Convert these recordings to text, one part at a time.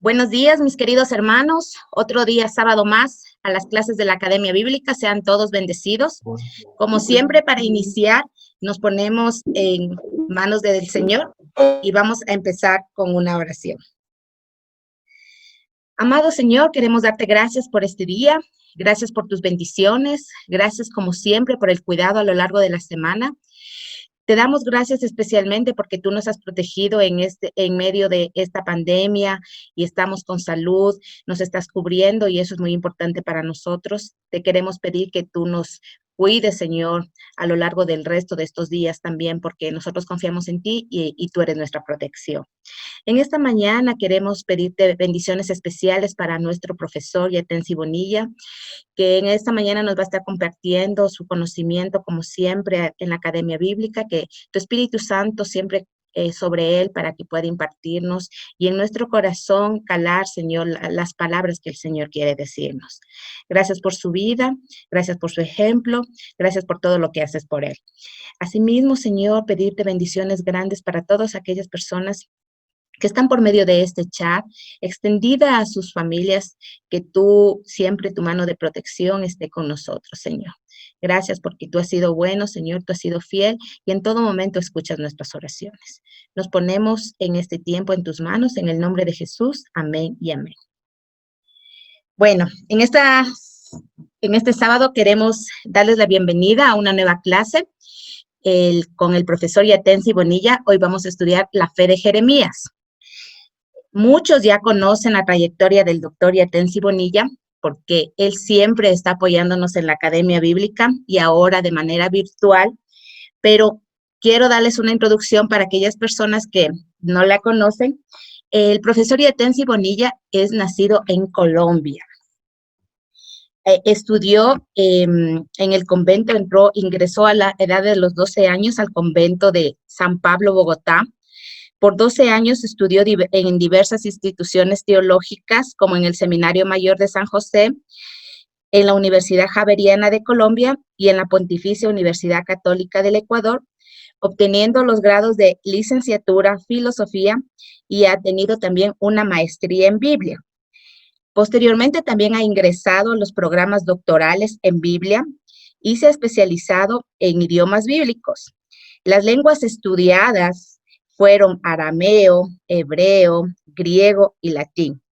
Buenos días, mis queridos hermanos. Otro día, sábado más, a las clases de la Academia Bíblica. Sean todos bendecidos. Como siempre, para iniciar, nos ponemos en manos del Señor y vamos a empezar con una oración. Amado Señor, queremos darte gracias por este día. Gracias por tus bendiciones. Gracias, como siempre, por el cuidado a lo largo de la semana. Te damos gracias especialmente porque tú nos has protegido en medio de esta pandemia y estamos con salud, nos estás cubriendo y eso es muy importante para nosotros. Te queremos pedir que tú nos cuides, Señor, a lo largo del resto de estos días también, porque nosotros confiamos en ti y tú eres nuestra protección. En esta mañana queremos pedirte bendiciones especiales para nuestro profesor Yatensi Bonilla, que en esta mañana nos va a estar compartiendo su conocimiento, como siempre, en la Academia Bíblica, que tu Espíritu Santo siempre sobre él para que pueda impartirnos y en nuestro corazón calar, Señor, las palabras que el Señor quiere decirnos. Gracias por su vida, gracias por su ejemplo, gracias por todo lo que haces por él. Asimismo, Señor, pedirte bendiciones grandes para todas aquellas personas que están por medio de este chat, extendida a sus familias, que tú siempre tu mano de protección esté con nosotros, Señor. Gracias porque tú has sido bueno, Señor, tú has sido fiel y en todo momento escuchas nuestras oraciones. Nos ponemos en este tiempo en tus manos, en el nombre de Jesús. Amén y amén. Bueno, en este sábado queremos darles la bienvenida a una nueva clase con el profesor Yatensi Bonilla. Hoy vamos a estudiar la fe de Jeremías. Muchos ya conocen la trayectoria del doctor Yatensi Bonilla, porque él siempre está apoyándonos en la Academia Bíblica y ahora de manera virtual, pero quiero darles una introducción para aquellas personas que no la conocen. El profesor Yatensi Bonilla es nacido en Colombia. Estudió en el convento, ingresó a la edad de los 12 años al convento de San Pablo, Bogotá. Por 12 años estudió en diversas instituciones teológicas, como en el Seminario Mayor de San José, en la Universidad Javeriana de Colombia y en la Pontificia Universidad Católica del Ecuador, obteniendo los grados de licenciatura, filosofía y ha tenido también una maestría en Biblia. Posteriormente también ha ingresado a los programas doctorales en Biblia y se ha especializado en idiomas bíblicos. Las lenguas estudiadas fueron arameo, hebreo, griego y latín.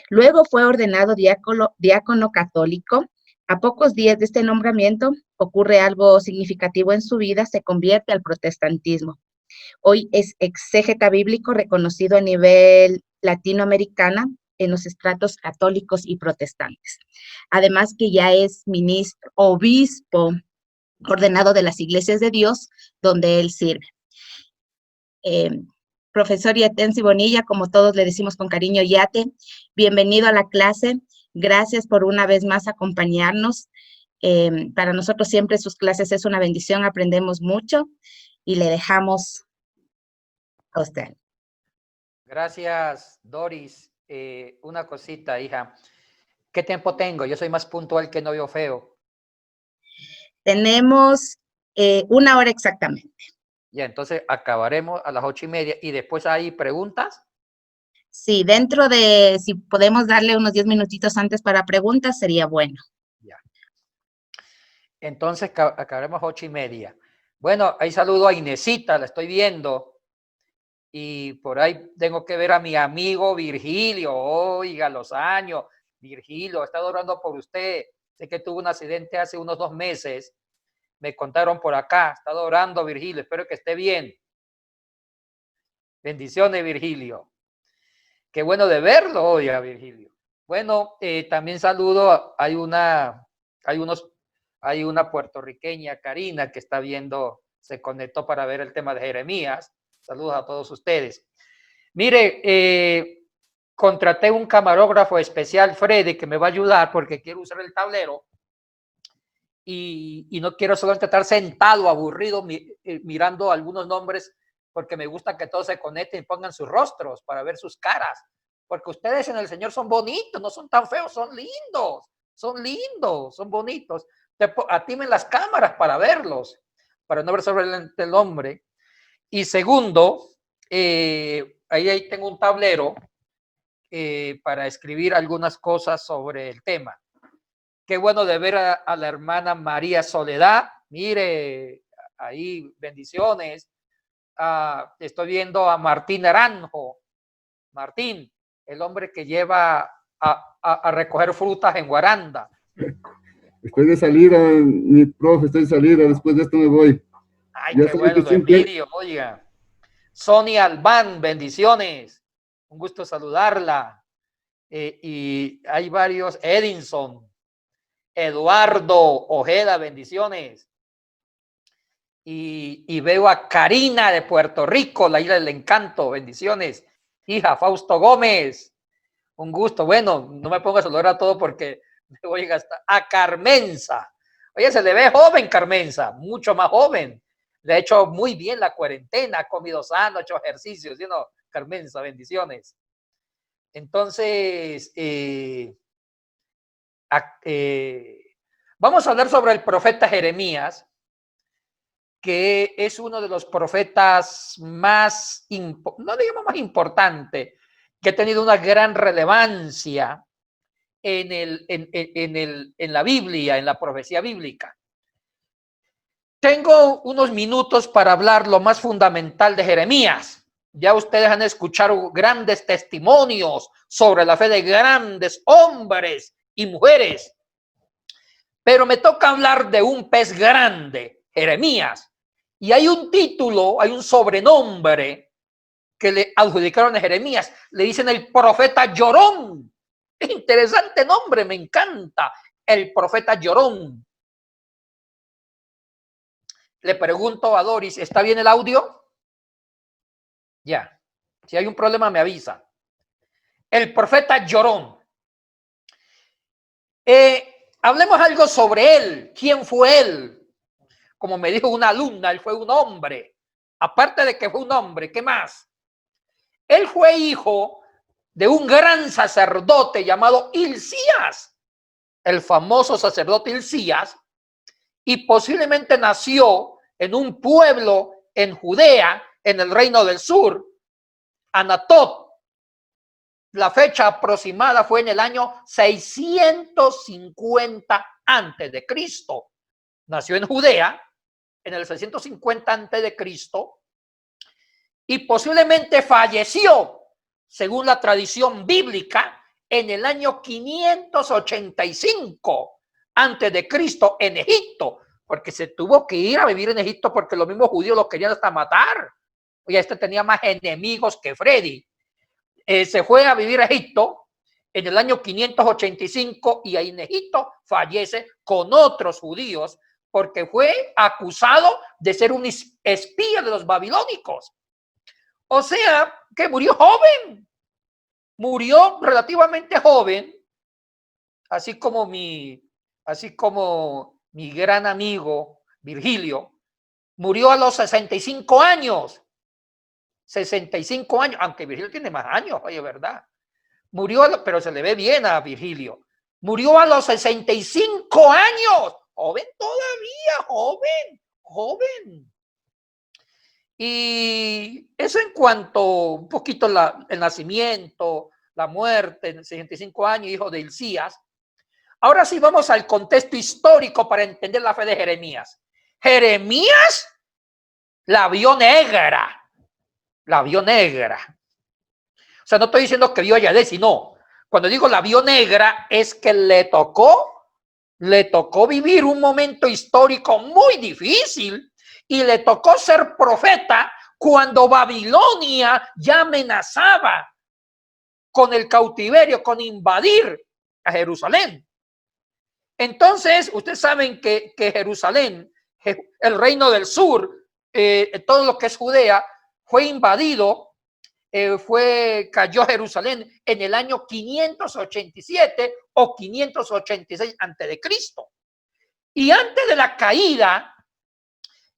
Luego fue ordenado diácono católico. A pocos días de este nombramiento ocurre algo significativo en su vida, se convierte al protestantismo. Hoy es exégeta bíblico reconocido a nivel latinoamericano en los estratos católicos y protestantes. Además que ya es ministro, obispo ordenado de las Iglesias de Dios, donde él sirve. Profesor Yatensi Bonilla, como todos le decimos con cariño, Yate, bienvenido a la clase. Gracias por una vez más acompañarnos. Para nosotros siempre sus clases es una bendición, aprendemos mucho y le dejamos a usted. Gracias, Doris. Una cosita, hija. ¿Qué tiempo tengo? Yo soy más puntual que novio feo. Tenemos 1 hora exactamente. Ya, entonces acabaremos a las 8:30 y después hay preguntas. Sí, si podemos darle unos 10 minutitos antes para preguntas, sería bueno. Ya. Entonces acabaremos a 8:30. Bueno, ahí saludo a Inesita, la estoy viendo. Y por ahí tengo que ver a mi amigo Virgilio. Oiga, los años. Virgilio, he estado orando por usted. Sé que tuvo un accidente hace unos 2 meses. Me contaron por acá. He estado orando, Virgilio. Espero que esté bien. Bendiciones, Virgilio. Qué bueno de verlo, oiga, Virgilio. Bueno, también saludo. Hay una puertorriqueña, Karina, que está viendo, se conectó para ver el tema de Jeremías. Saludos a todos ustedes. Mire, contraté un camarógrafo especial, Freddy, que me va a ayudar porque quiero usar el tablero y no quiero solamente estar sentado, aburrido, mirando algunos nombres, porque me gusta que todos se conecten y pongan sus rostros para ver sus caras, porque ustedes en el Señor son bonitos, no son tan feos, son lindos, son bonitos. Activen las cámaras para verlos, para no ver sobre el hombre. Y segundo, ahí tengo un tablero para escribir algunas cosas sobre el tema. Qué bueno de ver a la hermana María Soledad. Mire, ahí bendiciones. Estoy viendo a Martín Naranjo. Martín, el hombre que lleva a recoger frutas en Guaranda. Estoy de salida, mi profe, estoy de salida, después de esto me voy. Ay, Ya qué sabe bueno, que lo siempre... envidio, oiga. Sonia Albán, bendiciones. Un gusto saludarla. Y hay varios, Edinson, Eduardo Ojeda, bendiciones. Y veo a Karina de Puerto Rico, la isla del encanto, bendiciones. Hija, Fausto Gómez, un gusto. Bueno, no me pongo a saludar a todo porque me voy a gastar. A Carmenza. Oye, se le ve joven, Carmenza, mucho más joven. Le ha hecho muy bien la cuarentena, ha comido sano, ha hecho ejercicios, ¿sí o no? Carmenza, bendiciones. Entonces, vamos a hablar sobre el profeta Jeremías, que es uno de los profetas más, no digamos más importante, que ha tenido una gran relevancia en la Biblia, en la profecía bíblica. Tengo unos minutos para hablar lo más fundamental de Jeremías. Ya ustedes han escuchado grandes testimonios sobre la fe de grandes hombres y mujeres. Pero me toca hablar de un pez grande, Jeremías. Y hay un título, hay un sobrenombre que le adjudicaron a Jeremías. Le dicen el profeta llorón. Interesante nombre, me encanta. El profeta llorón. Le pregunto a Doris, ¿está bien el audio? Ya. Si hay un problema, me avisa. El profeta llorón. Hablemos algo sobre él. ¿Quién fue él? Como me dijo una alumna, él fue un hombre. Aparte de que fue un hombre, ¿qué más? Él fue hijo de un gran sacerdote llamado Hilcías, el famoso sacerdote Hilcías, y posiblemente nació en un pueblo en Judea, en el reino del sur, Anatot. La fecha aproximada fue en el año 650 antes de Cristo. Nació en Judea en el 650 antes de Cristo y posiblemente falleció, según la tradición bíblica, en el año 585 antes de Cristo en Egipto, porque se tuvo que ir a vivir en Egipto porque los mismos judíos lo querían hasta matar. Oye, este tenía más enemigos que Freddy. Se fue a vivir a Egipto en el año 585 y ahí en Egipto fallece con otros judíos porque fue acusado de ser un espía de los babilónicos. O sea, que murió joven, murió relativamente joven, así como mi gran amigo Virgilio, murió a los 65 años. 65 años, aunque Virgilio tiene más años, oye, ¿verdad? Murió, pero se le ve bien a Virgilio. Murió a los 65 años. Joven todavía, joven. Y eso en cuanto un poquito el nacimiento, la muerte, en 65 años, hijo de Hilcías. Ahora sí vamos al contexto histórico para entender la fe de Jeremías. Jeremías la vio negra. La vio negra. O sea, no estoy diciendo que vio a Yahvé, sino cuando digo la vio negra es que le tocó vivir un momento histórico muy difícil y le tocó ser profeta cuando Babilonia ya amenazaba con el cautiverio, con invadir a Jerusalén. Entonces, ustedes saben que Jerusalén, el reino del sur, todo lo que es Judea, fue invadido. Cayó Jerusalén en el año 587 o 586 antes de Cristo. Y antes de la caída,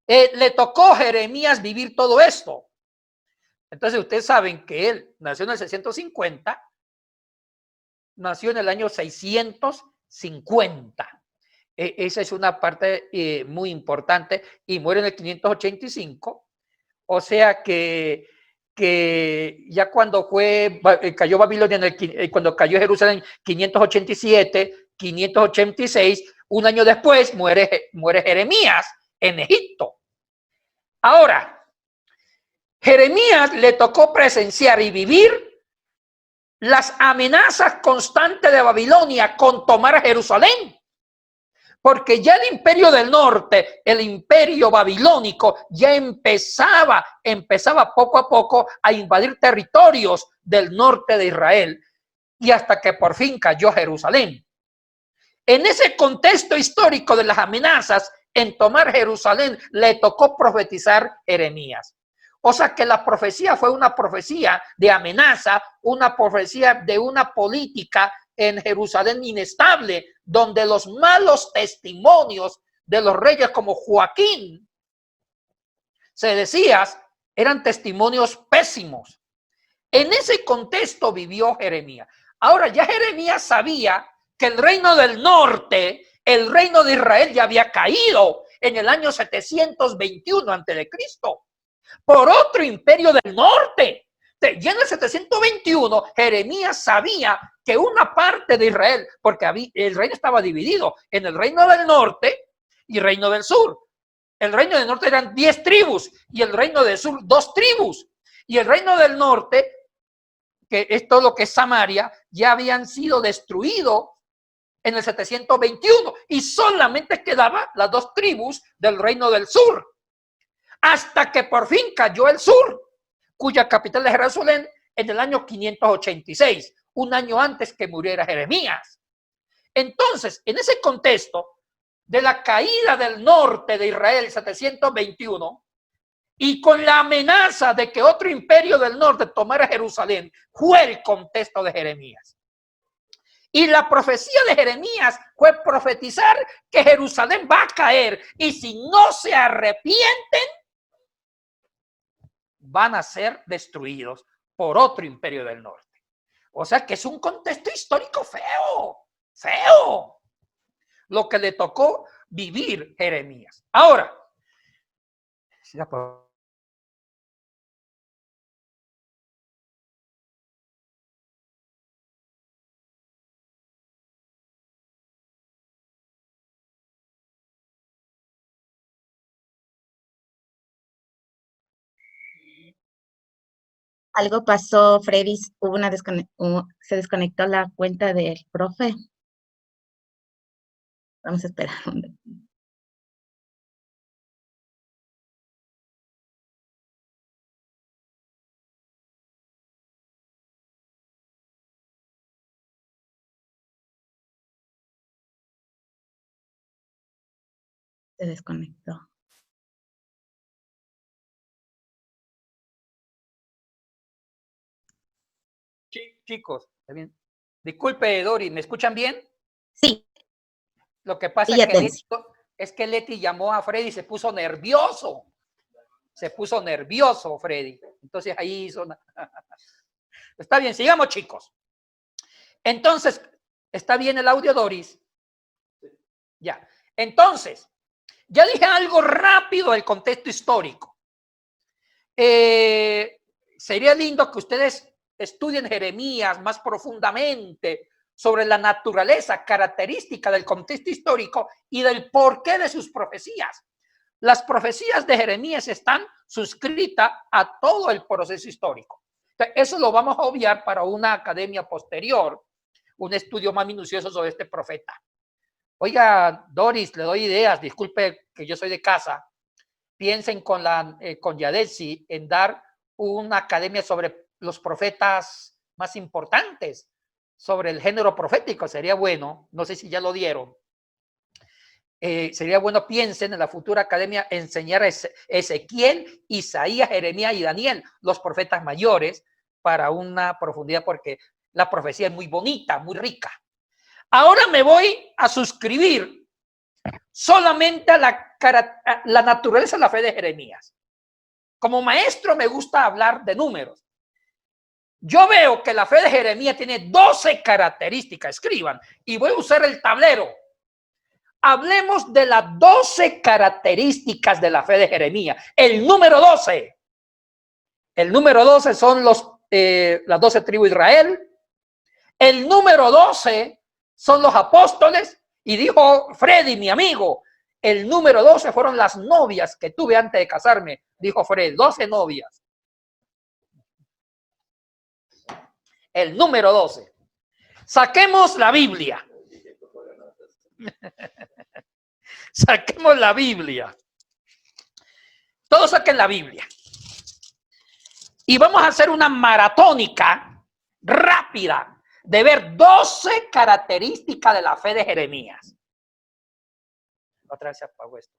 le tocó a Jeremías vivir todo esto. Entonces ustedes saben que él nació en el 650, nació en el año 650. Esa es una parte muy importante y muere en el 585. O sea que que ya cuando cayó Babilonia, cuando cayó Jerusalén 587, 586, un año después muere Jeremías en Egipto. Ahora, Jeremías le tocó presenciar y vivir las amenazas constantes de Babilonia con tomar Jerusalén. Porque ya el imperio del norte, el imperio babilónico, ya empezaba poco a poco a invadir territorios del norte de Israel, y hasta que por fin cayó Jerusalén. En ese contexto histórico de las amenazas en tomar Jerusalén, le tocó profetizar Jeremías. O sea que la profecía fue una profecía de amenaza, una profecía de una política en Jerusalén inestable, donde los malos testimonios de los reyes como Joaquín, se decía, eran testimonios pésimos. En ese contexto vivió Jeremías. Ahora ya Jeremías sabía que el reino del norte, el reino de Israel, ya había caído en el año 721 a.C. por otro imperio del norte. Ya en el 721, Jeremías sabía que una parte de Israel, porque el reino estaba dividido en el reino del norte y el reino del sur. El reino del norte eran 10 tribus y el reino del sur 2 tribus. Y el reino del norte, que es todo lo que es Samaria, ya habían sido destruidos en el 721 y solamente quedaban las 2 tribus del reino del sur. Hasta que por fin cayó el sur, cuya capital es Jerusalén, en el año 586, un año antes que muriera Jeremías. Entonces, en ese contexto de la caída del norte de Israel, 721, y con la amenaza de que otro imperio del norte tomara Jerusalén, fue el contexto de Jeremías. Y la profecía de Jeremías fue profetizar que Jerusalén va a caer, y si no se arrepienten, van a ser destruidos por otro imperio del norte. O sea que es un contexto histórico feo, lo que le tocó vivir Jeremías. Ahora, Algo pasó, Freddy, se desconectó la cuenta del profe. Vamos a esperar. Se desconectó. chicos, disculpe, Dori, ¿me escuchan bien? Sí. Lo que pasa es que Leti llamó a Freddy y se puso nervioso. Freddy. Entonces ahí hizo Está bien, sigamos, chicos. Entonces, ¿está bien el audio, Doris? Ya. Entonces, ya dije algo rápido del contexto histórico. Sería lindo que ustedes estudien Jeremías más profundamente sobre la naturaleza característica del contexto histórico y del porqué de sus profecías. Las profecías de Jeremías están suscritas a todo el proceso histórico. Entonces, eso lo vamos a obviar para una academia posterior, un estudio más minucioso sobre este profeta. Oiga, Doris, le doy ideas, disculpe que yo soy de casa. Piensen con Yadesi en dar una academia sobre los profetas más importantes, sobre el género profético. Sería bueno, no sé si ya lo dieron. Sería bueno, piensen en la futura academia enseñar a Ezequiel, Isaías, Jeremías y Daniel, los profetas mayores, para una profundidad, porque la profecía es muy bonita, muy rica. Ahora me voy a suscribir solamente a la naturaleza de la fe de Jeremías. Como maestro me gusta hablar de números. Yo veo que la fe de Jeremías tiene 12 características. Escriban y voy a usar el tablero. Hablemos de las 12 características de la fe de Jeremías. El número 12. El número 12 son las 12 tribus de Israel. El número 12 son los apóstoles. Y dijo Freddy, mi amigo, el número 12 fueron las novias que tuve antes de casarme. Dijo Freddy, 12 novias. El número 12. Saquemos la Biblia. Saquemos la Biblia. Todos saquen la Biblia. Y vamos a hacer una maratónica rápida de ver 12 características de la fe de Jeremías. Otra vez se apagó esto.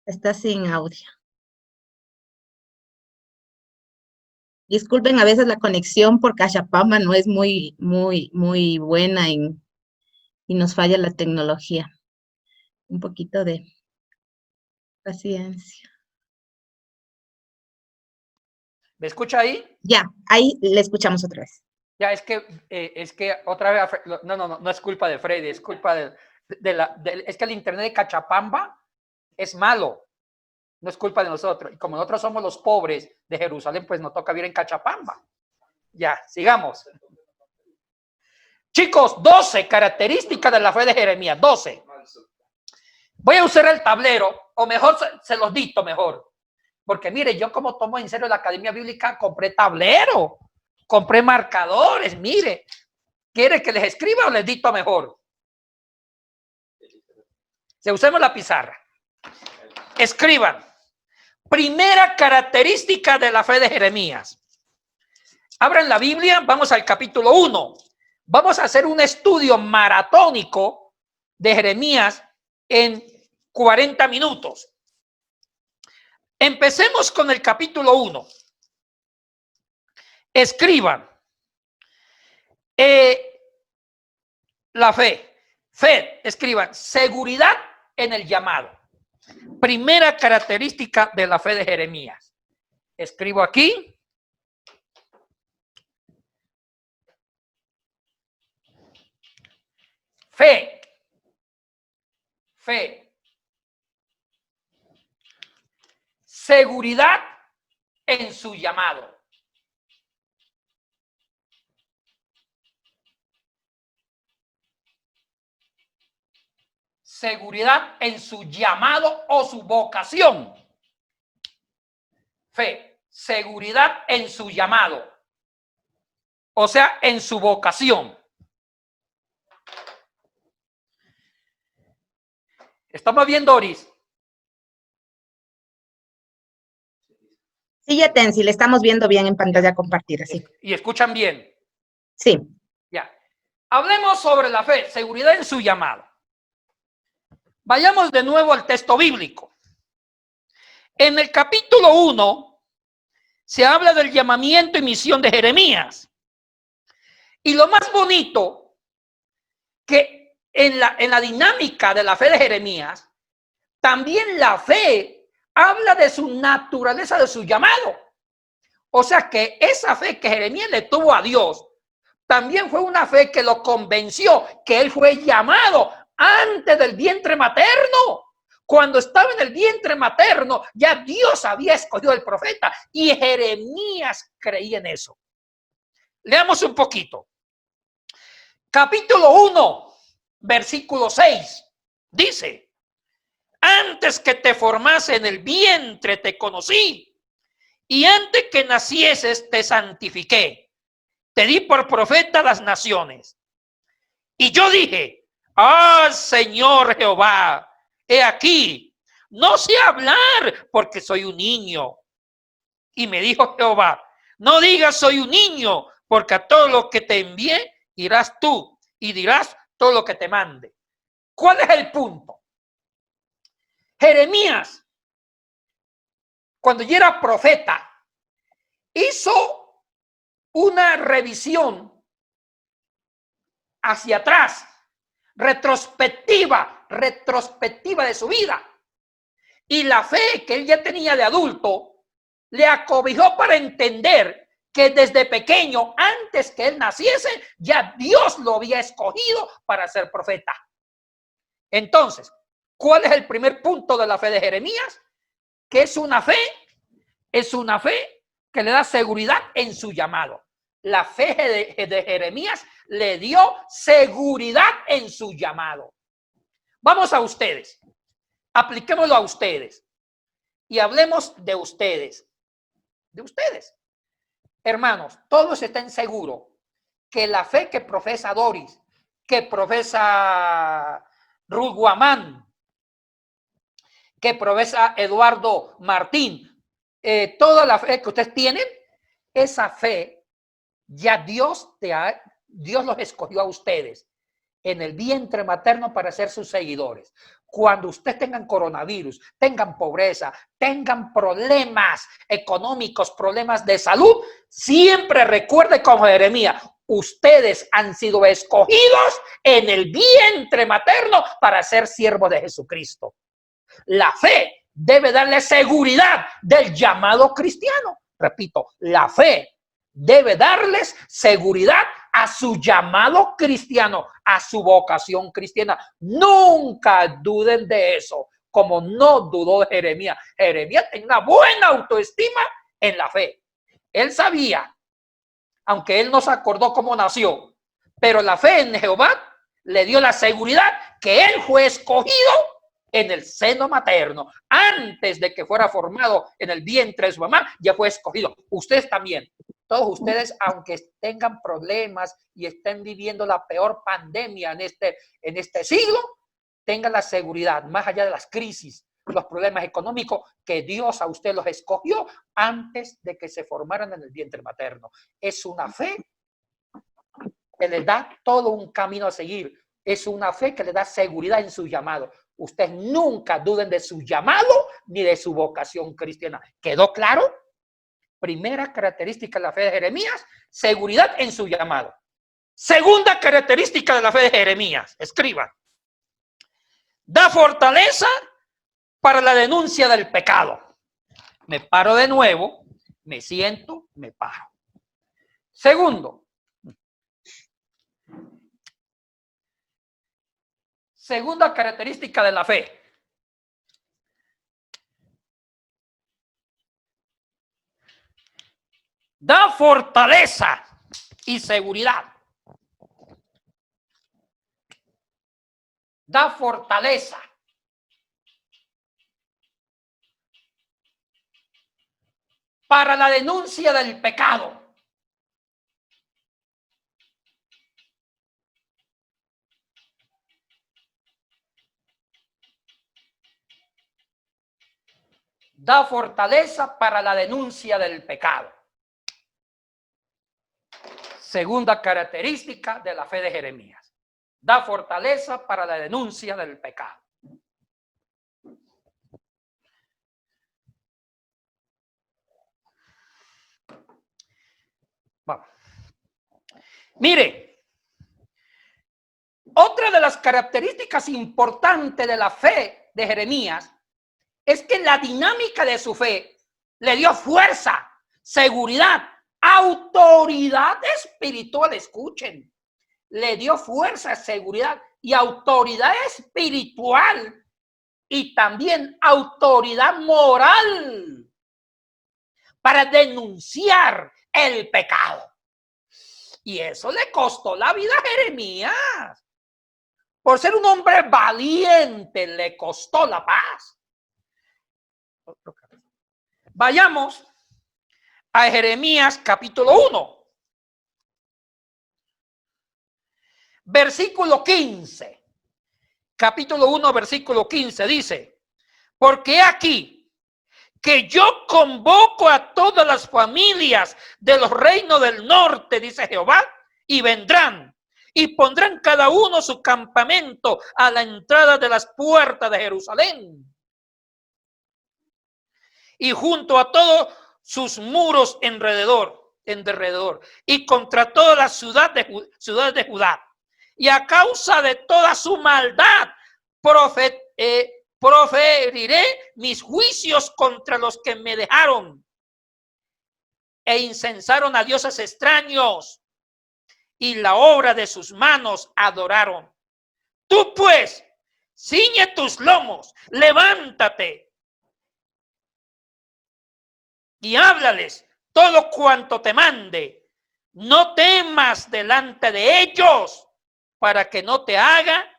Está sin audio. Disculpen, a veces la conexión por Cachapamba no es muy buena y nos falla la tecnología. Un poquito de paciencia. ¿Me escucha ahí? Ya, ahí le escuchamos otra vez. Ya, es que otra vez, no es culpa de Freddy, es culpa es que el internet de Cachapamba es malo, no es culpa de nosotros. Y como nosotros somos los pobres de Jerusalén, pues nos toca vivir en Cachapamba. Ya, sigamos. Chicos, 12 características de la fe de Jeremías, 12. Voy a usar el tablero, o mejor se los dicto mejor. Porque mire, yo como tomo en serio la Academia Bíblica, compré tablero, compré marcadores, mire. ¿Quiere que les escriba o les dicto mejor? Si usemos la pizarra. Escriban. Primera característica de la fe de Jeremías. Abran la Biblia, vamos al capítulo 1. Vamos a hacer un estudio maratónico de Jeremías en 40 minutos. Empecemos con el capítulo 1. Escriban. La fe. Fe, escriban. Seguridad en el llamado. Primera característica de la fe de Jeremías. Escribo aquí. Fe. Fe. Seguridad en su llamado. Seguridad en su llamado o su vocación. Fe, seguridad en su llamado. O sea, en su vocación. ¿Estamos viendo, Doris? Sí, Yatensi, le estamos viendo bien en pantalla compartida, sí. ¿Y escuchan bien? Sí. Ya. Hablemos sobre la fe, seguridad en su llamado. Vayamos de nuevo al texto bíblico. En el capítulo 1 se habla del llamamiento y misión de Jeremías. Y lo más bonito, que en la dinámica de la fe de Jeremías, también la fe habla de su naturaleza, de su llamado. O sea que esa fe que Jeremías le tuvo a Dios, también fue una fe que lo convenció que él fue llamado antes del vientre materno. Cuando estaba en el vientre materno, ya Dios había escogido al profeta y Jeremías creía en eso. Leamos un poquito. Capítulo 1, versículo 6, dice: antes que te formase en el vientre te conocí, y antes que nacieses te santifiqué. Te di por profeta a las naciones. Y yo dije: ah, Señor Jehová, he aquí, no sé hablar porque soy un niño. Y me dijo Jehová: no digas soy un niño, porque a todo lo que te envié irás tú y dirás todo lo que te mande. ¿Cuál es el punto? Jeremías, cuando ya era profeta, hizo una revisión hacia atrás, retrospectiva de su vida. Y la fe que él ya tenía de adulto le acobijó para entender que desde pequeño, antes que él naciese, ya Dios lo había escogido para ser profeta. Entonces, ¿cuál es el primer punto de la fe de Jeremías? Que es una fe que le da seguridad en su llamado. La fe de Jeremías le dio seguridad en su llamado. Vamos a ustedes, apliquémoslo a ustedes y hablemos de ustedes. De ustedes. Hermanos, todos estén seguros que la fe que profesa Doris, que profesa Ruth Guamán, que profesa Eduardo Martín, toda la fe que ustedes tienen, esa fe ya Dios los escogió a ustedes en el vientre materno para ser sus seguidores. Cuando ustedes tengan coronavirus, tengan pobreza, tengan problemas económicos, problemas de salud, siempre recuerde como Jeremías, ustedes han sido escogidos en el vientre materno para ser siervos de Jesucristo. La fe debe darle seguridad del llamado cristiano. Repito, la fe debe darles seguridad a su llamado cristiano, a su vocación cristiana. Nunca duden de eso, como no dudó Jeremías. Jeremías tenía una buena autoestima en la fe. Él sabía, aunque él no se acordó cómo nació, pero la fe en Jehová le dio la seguridad que él fue escogido en el seno materno. Antes de que fuera formado en el vientre de su mamá, ya fue escogido. Ustedes también. Todos ustedes, aunque tengan problemas y estén viviendo la peor pandemia en este siglo, tengan la seguridad, más allá de las crisis, los problemas económicos, que Dios a ustedes los escogió antes de que se formaran en el vientre materno. Es una fe que les da todo un camino a seguir. Es una fe que les da seguridad en su llamado. Ustedes nunca duden de su llamado ni de su vocación cristiana. ¿Quedó claro? Primera característica de la fe de Jeremías, seguridad en su llamado. Segunda característica de la fe de Jeremías, escriban. Da fortaleza para la denuncia del pecado. Me paro de nuevo, me siento, me paro. Segundo. Segunda característica de la fe. Da fortaleza y seguridad. Da fortaleza. Para la denuncia del pecado. Da fortaleza para la denuncia del pecado. Segunda característica de la fe de Jeremías. Da fortaleza para la denuncia del pecado. Vamos. Mire, otra de las características importantes de la fe de Jeremías es que la dinámica de su fe le dio fuerza, seguridad, autoridad espiritual. Escuchen, le dio fuerza, seguridad y autoridad espiritual y también autoridad moral para denunciar el pecado. Y eso le costó la vida a Jeremías. Por ser un hombre valiente, le costó la paz. Vayamos a Jeremías capítulo 1, versículo 15. Capítulo 1, versículo 15 dice: porque aquí que yo convoco a todas las familias de los reinos del norte, dice Jehová, y vendrán y pondrán cada uno su campamento a la entrada de las puertas de Jerusalén y junto a todos sus muros en derredor, y contra todas las ciudades de Judá. y a causa de toda su maldad proferiré mis juicios contra los que me dejaron e incensaron a dioses extraños y la obra de sus manos adoraron. Tú pues, ciñe tus lomos, levántate y háblales todo cuanto te mande. No temas delante de ellos para que no te haga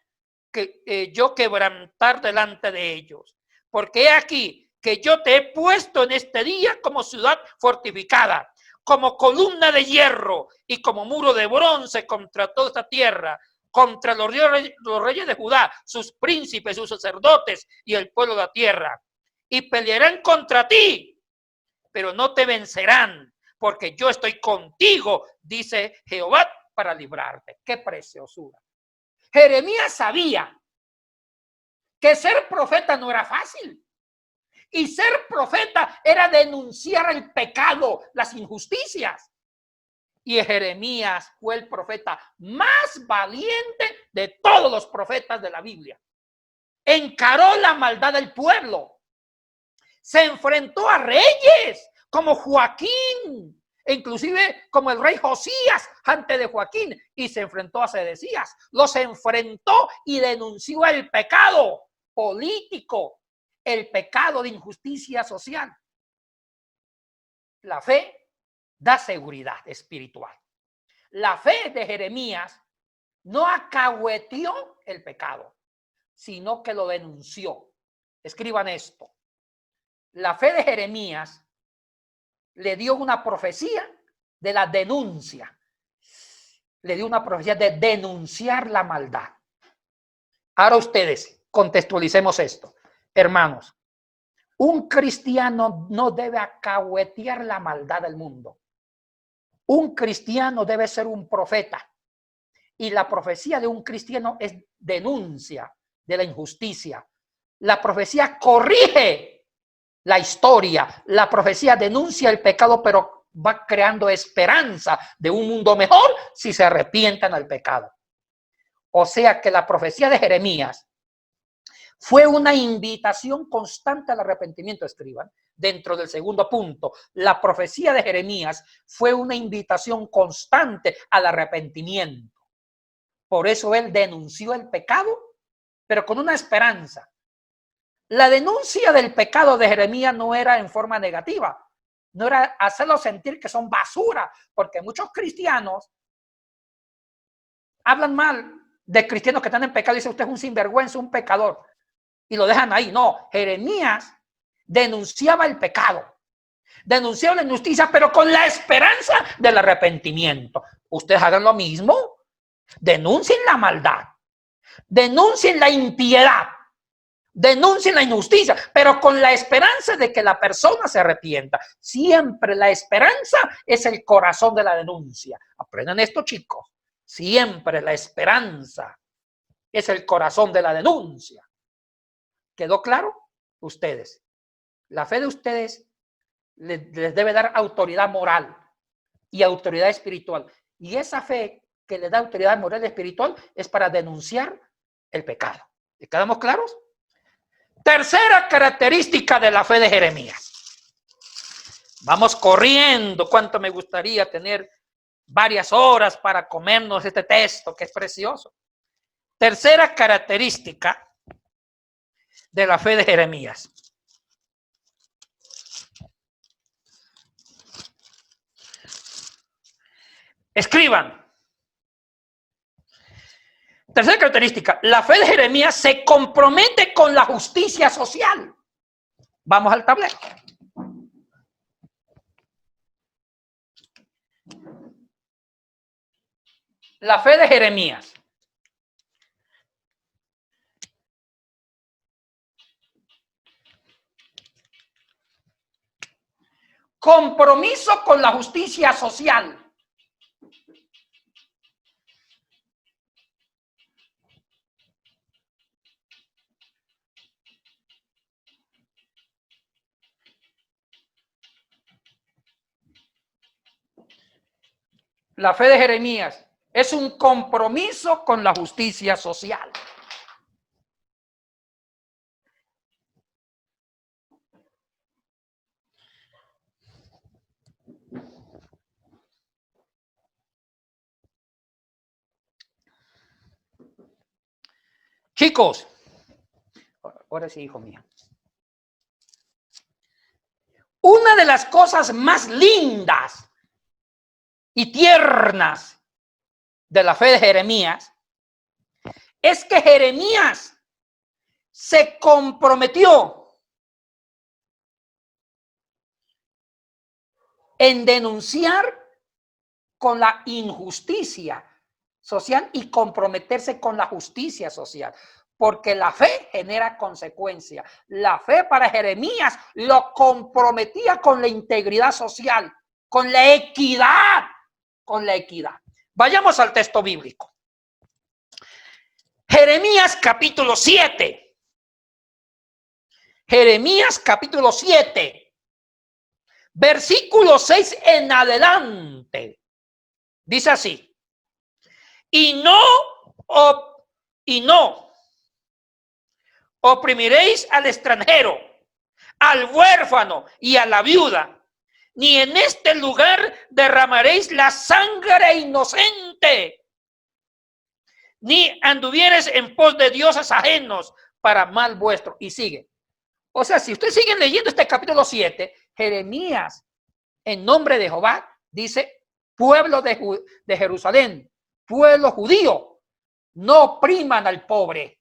yo quebrantar delante de ellos. Porque he aquí que yo te he puesto en este día como ciudad fortificada, como columna de hierro y como muro de bronce contra toda esta tierra, contra los reyes de Judá, sus príncipes, sus sacerdotes y el pueblo de la tierra. Y pelearán contra ti, pero no te vencerán, porque yo estoy contigo, dice Jehová, para librarte. ¡Qué preciosura! Jeremías sabía que ser profeta no era fácil. Y ser profeta era denunciar el pecado, las injusticias. Y Jeremías fue el profeta más valiente de todos los profetas de la Biblia. Encaró la maldad del pueblo. Se enfrentó a reyes como Joaquín, inclusive como el rey Josías antes de Joaquín, y se enfrentó a Sedecías. Los enfrentó y denunció el pecado político, el pecado de injusticia social. La fe da seguridad espiritual. La fe de Jeremías no acahueteó el pecado, sino que lo denunció. Escriban esto. La fe de Jeremías le dio una profecía de la denuncia. Le dio una profecía de denunciar la maldad. Ahora ustedes contextualicemos esto. Hermanos, un cristiano no debe acahuetear la maldad del mundo. Un cristiano debe ser un profeta. Y la profecía de un cristiano es denuncia de la injusticia. La profecía corrige la historia. La profecía denuncia el pecado, pero va creando esperanza de un mundo mejor si se arrepientan del pecado. O sea que la profecía de Jeremías fue una invitación constante al arrepentimiento, escriban. Dentro del segundo punto, la profecía de Jeremías fue una invitación constante al arrepentimiento. Por eso él denunció el pecado, pero con una esperanza. La denuncia del pecado de Jeremías no era en forma negativa, no era hacerlos sentir que son basura, porque muchos cristianos hablan mal de cristianos que están en pecado y dicen usted es un sinvergüenza, un pecador, y lo dejan ahí. No, Jeremías denunciaba el pecado, denunciaba la injusticia, pero con la esperanza del arrepentimiento. Ustedes hagan lo mismo, denuncien la maldad, denuncien la impiedad, denuncien la injusticia, pero con la esperanza de que la persona se arrepienta. Siempre la esperanza es el corazón de la denuncia. Aprendan esto, chicos. Siempre la esperanza es el corazón de la denuncia. ¿Quedó claro? Ustedes. La fe de ustedes les debe dar autoridad moral y autoridad espiritual. Y esa fe que les da autoridad moral y espiritual es para denunciar el pecado. ¿Quedamos claros? Tercera característica de la fe de Jeremías. Vamos corriendo. Cuánto me gustaría tener varias horas para comernos este texto que es precioso. Tercera característica de la fe de Jeremías. Escriban. Tercera característica, la fe de Jeremías se compromete con la justicia social. Vamos al tablero. La fe de Jeremías compromiso con la justicia social. La fe de Jeremías Es un compromiso con la justicia social. Chicos, ahora sí, hijo mío. Una de las cosas más lindas y tiernas de la fe de Jeremías es que Jeremías se comprometió en denunciar con la injusticia social y comprometerse con la justicia social. Porque la fe genera consecuencias. La fe para Jeremías lo comprometía con la integridad social, con la equidad, con la equidad. Vayamos al texto bíblico. Jeremías capítulo 7. Jeremías capítulo 7. Versículo 6 en adelante. Dice así. Y no oprimiréis al extranjero, al huérfano y a la viuda, ni en este lugar derramaréis la sangre inocente, ni anduvieres en pos de dioses ajenos para mal vuestro. Y sigue. O sea, si ustedes siguen leyendo este capítulo 7, Jeremías, en nombre de Jehová, dice, pueblo de Jerusalén, pueblo judío, no opriman al pobre.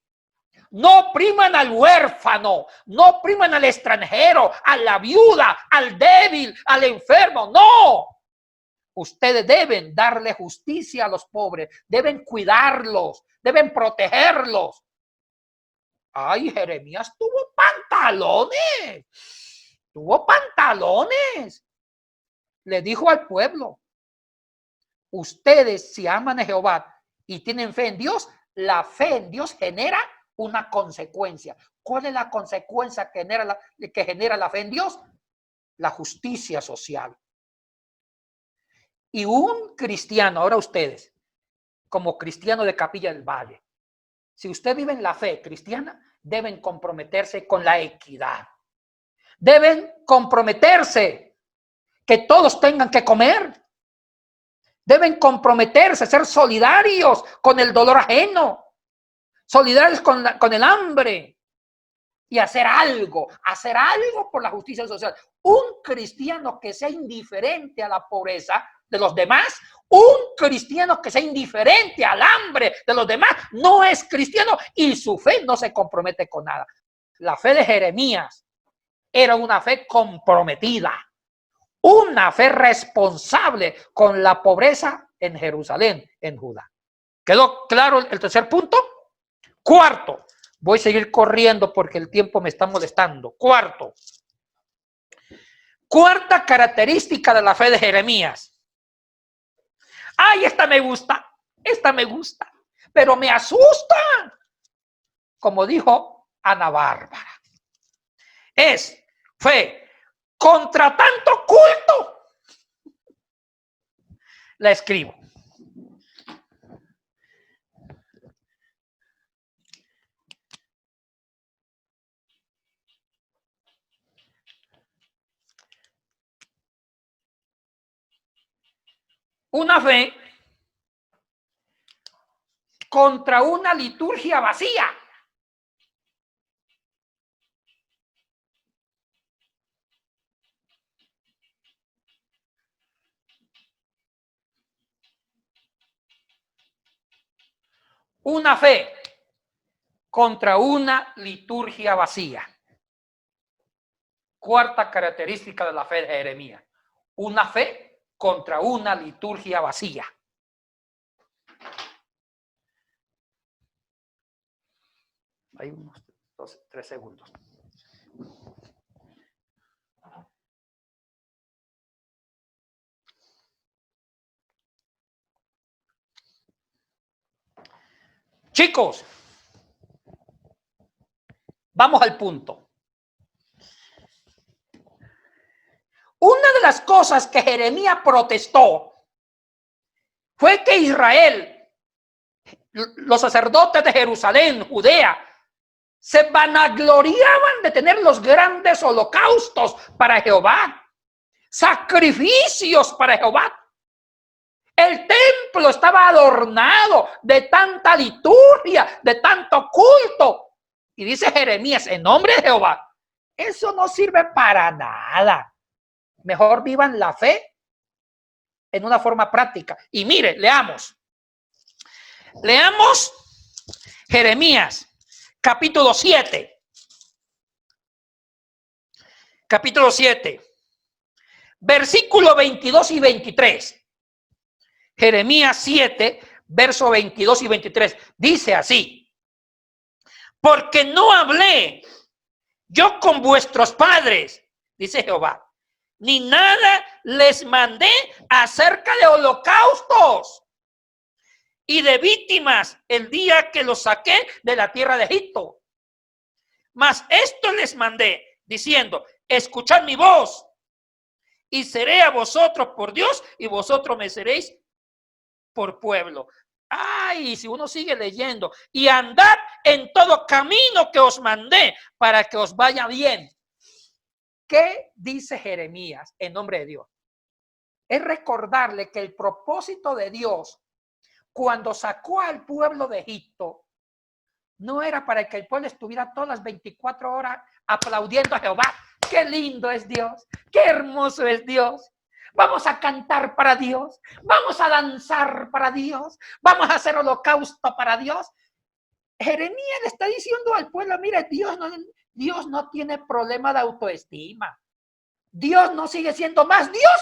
No opriman al huérfano, no opriman al extranjero, a la viuda, al débil, al enfermo. No. Ustedes deben darle justicia a los pobres, deben cuidarlos, deben protegerlos. Ay, Jeremías tuvo pantalones. Le dijo al pueblo, ustedes si aman a Jehová y tienen fe en Dios, la fe en Dios genera una consecuencia. ¿Cuál es la consecuencia que genera la fe en Dios? La justicia social. Y un cristiano, ahora ustedes, como cristiano de Capilla del Valle, si usted vive en la fe cristiana, deben comprometerse con la equidad. Deben comprometerse que todos tengan que comer. Deben comprometerse, ser solidarios con el dolor ajeno. Solidarios con el hambre y hacer algo por la justicia social. Un cristiano que sea indiferente a la pobreza de los demás, un cristiano que sea indiferente al hambre de los demás, no es cristiano y su fe no se compromete con nada. La fe de Jeremías era una fe comprometida, una fe responsable con la pobreza en Jerusalén, en Judá. ¿Quedó claro el tercer punto? Cuarto, voy a seguir corriendo porque el tiempo me está molestando. Cuarta característica de la fe de Jeremías. Ay, esta me gusta, pero me asusta. Como dijo Ana Bárbara. Es fe contra tanto culto. La escribo. Una fe contra una liturgia vacía. Una fe contra una liturgia vacía. Cuarta característica de la fe de Jeremías. Una fe contra una liturgia vacía. Hay unos 3 segundos. Chicos, vamos al punto. Una de las cosas que Jeremías protestó fue que Israel, los sacerdotes de Jerusalén, Judea, se vanagloriaban de tener los grandes holocaustos para Jehová, sacrificios para Jehová. El templo estaba adornado de tanta liturgia, de tanto culto. Y dice Jeremías, en nombre de Jehová, eso no sirve para nada. Mejor vivan la fe en una forma práctica. Y mire, leamos Jeremías, capítulo 7. Capítulo 7, versículo 22 y 23. Jeremías 7, versos 22 y 23. Dice así: porque no hablé yo con vuestros padres, dice Jehová, ni nada les mandé acerca de holocaustos y de víctimas el día que los saqué de la tierra de Egipto. Mas esto les mandé, diciendo: escuchad mi voz, y seré a vosotros por Dios, y vosotros me seréis por pueblo. Ay, si uno sigue leyendo, y andad en todo camino que os mandé, para que os vaya bien. ¿Qué dice Jeremías en nombre de Dios? Es recordarle que el propósito de Dios, cuando sacó al pueblo de Egipto, no era para que el pueblo estuviera todas las 24 horas aplaudiendo a Jehová. Qué lindo es Dios, qué hermoso es Dios. Vamos a cantar para Dios, vamos a danzar para Dios, vamos a hacer holocausto para Dios. Jeremías le está diciendo al pueblo: mira, Dios no tiene problema de autoestima. Dios no sigue siendo más Dios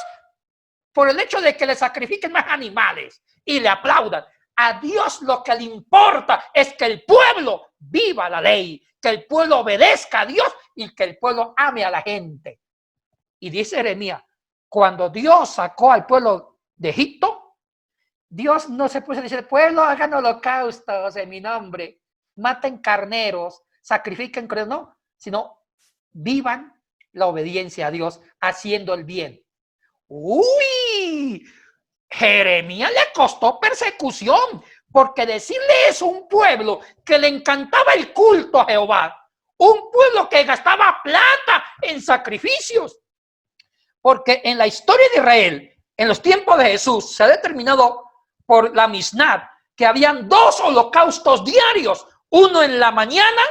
por el hecho de que le sacrifiquen más animales y le aplaudan. A Dios lo que le importa es que el pueblo viva la ley, que el pueblo obedezca a Dios y que el pueblo ame a la gente. Y dice Jeremías, cuando Dios sacó al pueblo de Egipto, Dios no se puso a decir: pueblo, hagan holocaustos en mi nombre, maten carneros, sacrifiquen, no, sino vivan la obediencia a Dios, haciendo el bien. ¡Uy! Jeremías le costó persecución, porque decirle eso a un pueblo que le encantaba el culto a Jehová, un pueblo que gastaba plata en sacrificios, porque en la historia de Israel, en los tiempos de Jesús, se ha determinado por la Mishnah que habían 2 holocaustos diarios, uno en la mañana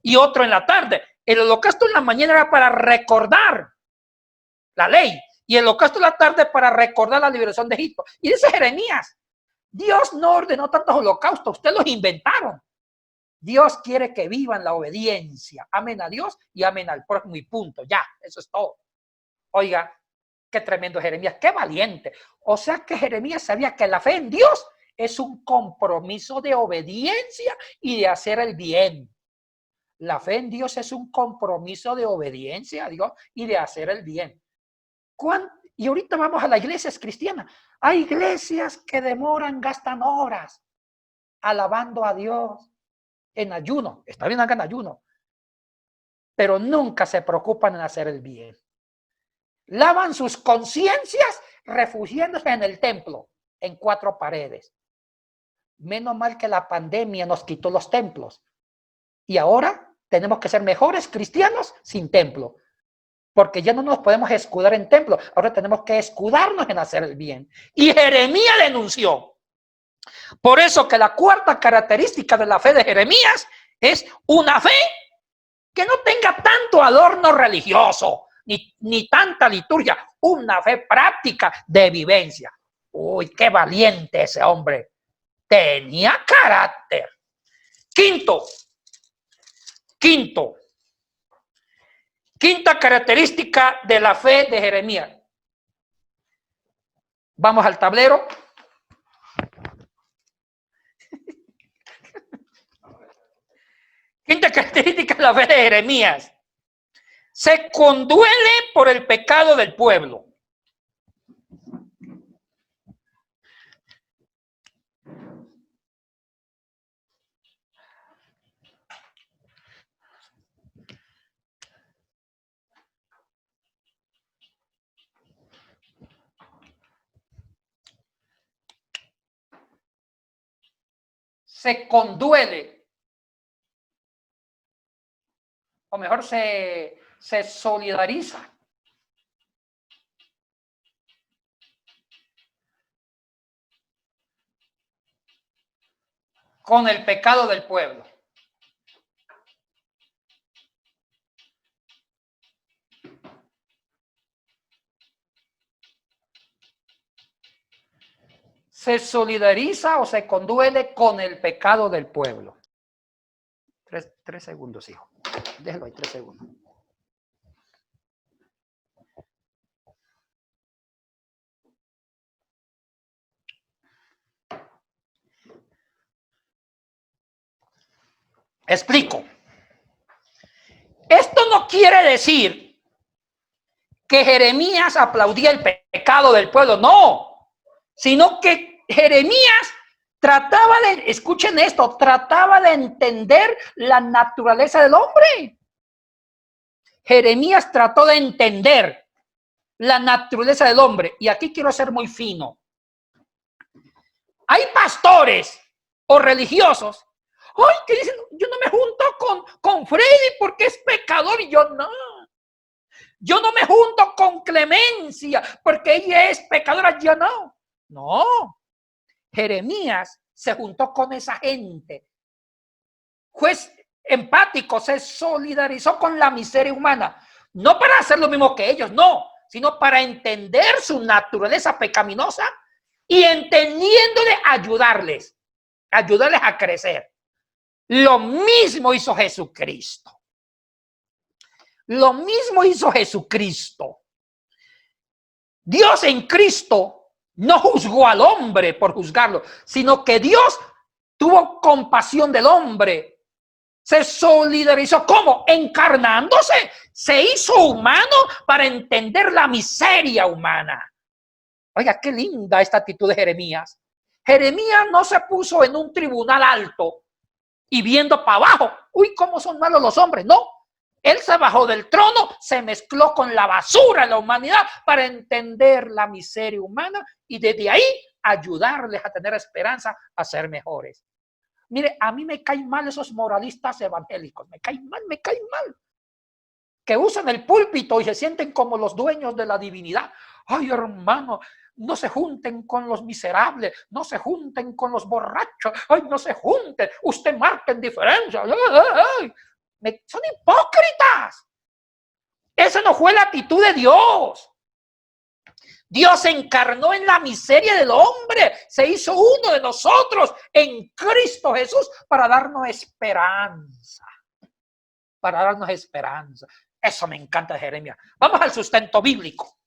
y otro en la tarde. El holocausto en la mañana era para recordar la ley, y el holocausto de la tarde para recordar la liberación de Egipto. Y dice Jeremías, Dios no ordenó tantos holocaustos, ustedes los inventaron. Dios quiere que vivan la obediencia, amen a Dios y amen al prójimo, y punto, ya, eso es todo. Oiga, qué tremendo Jeremías, qué valiente. O sea que Jeremías sabía que la fe en Dios es un compromiso de obediencia y de hacer el bien. La fe en Dios es un compromiso de obediencia a Dios y de hacer el bien. Y ahorita vamos a las iglesias cristianas. Hay iglesias que demoran, gastan horas alabando a Dios en ayuno. Está bien, hagan ayuno, pero nunca se preocupan en hacer el bien. Lavan sus conciencias refugiándose en el templo, en 4 paredes. Menos mal que la pandemia nos quitó los templos. Y ahora tenemos que ser mejores cristianos sin templo. Porque ya no nos podemos escudar en templo, ahora tenemos que escudarnos en hacer el bien. Y Jeremías denunció. Por eso que la 4ª característica de la fe de Jeremías es una fe que no tenga tanto adorno religioso, ni tanta liturgia, una fe práctica de vivencia. Uy, qué valiente ese hombre. Tenía carácter. Quinta característica de la fe de Jeremías. Vamos al tablero. Quinta característica de la fe de Jeremías. Se conduele por el pecado del pueblo. se conduele, o mejor se solidariza con el pecado del pueblo. Se solidariza o se conduele con el pecado del pueblo. Tres segundos, hijo. Déjalo ahí, 3 segundos. Explico. Esto no quiere decir que Jeremías aplaudía el pecado del pueblo, no, sino que Jeremías trataba de, escuchen esto, trataba de entender la naturaleza del hombre. Jeremías trató de entender la naturaleza del hombre. Y aquí quiero ser muy fino. Hay pastores o religiosos, ay, que dicen, yo no me junto con Freddy porque es pecador, y yo no. Yo no me junto con Clemencia porque ella es pecadora, yo no. No. Jeremías se juntó con esa gente. Fue empático, se solidarizó con la miseria humana. No para hacer lo mismo que ellos, no, sino para entender su naturaleza pecaminosa y entendiéndole ayudarles a crecer. Lo mismo hizo Jesucristo. Lo mismo hizo Jesucristo. Dios en Cristo no juzgó al hombre por juzgarlo, sino que Dios tuvo compasión del hombre. Se solidarizó. ¿Cómo? Encarnándose. Se hizo humano para entender la miseria humana. Oiga, qué linda esta actitud de Jeremías. Jeremías no se puso en un tribunal alto y viendo para abajo. Uy, cómo son malos los hombres. No. Él se bajó del trono, se mezcló con la basura de la humanidad para entender la miseria humana y desde ahí ayudarles a tener esperanza a ser mejores. Mire, a mí me caen mal esos moralistas evangélicos, me caen mal. Que usan el púlpito y se sienten como los dueños de la divinidad. Ay, hermano, no se junten con los miserables, no se junten con los borrachos, ay, no se junten, usted marquen diferencia. Son hipócritas. Esa no fue la actitud de Dios. Dios se encarnó en la miseria del hombre, se hizo uno de nosotros en Cristo Jesús para darnos esperanza. Para darnos esperanza. Eso me encanta de Jeremías. Vamos al sustento bíblico.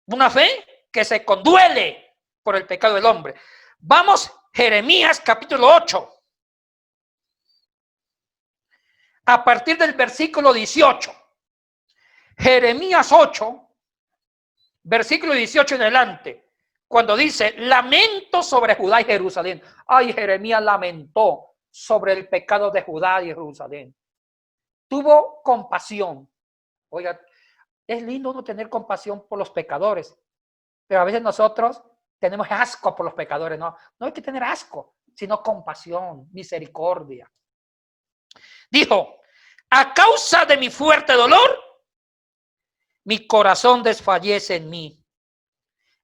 Una fe que se conduele por el pecado del hombre. Vamos, Jeremías capítulo 8. A partir del versículo 18. Jeremías 8, versículo 18 en adelante. Cuando dice, lamento sobre Judá y Jerusalén. Ay, Jeremías lamentó sobre el pecado de Judá y Jerusalén. Tuvo compasión. Oiga, es lindo no tener compasión por los pecadores, pero a veces nosotros tenemos asco por los pecadores. No hay que tener asco, sino compasión, misericordia. Dijo, a causa de mi fuerte dolor, mi corazón desfallece en mí.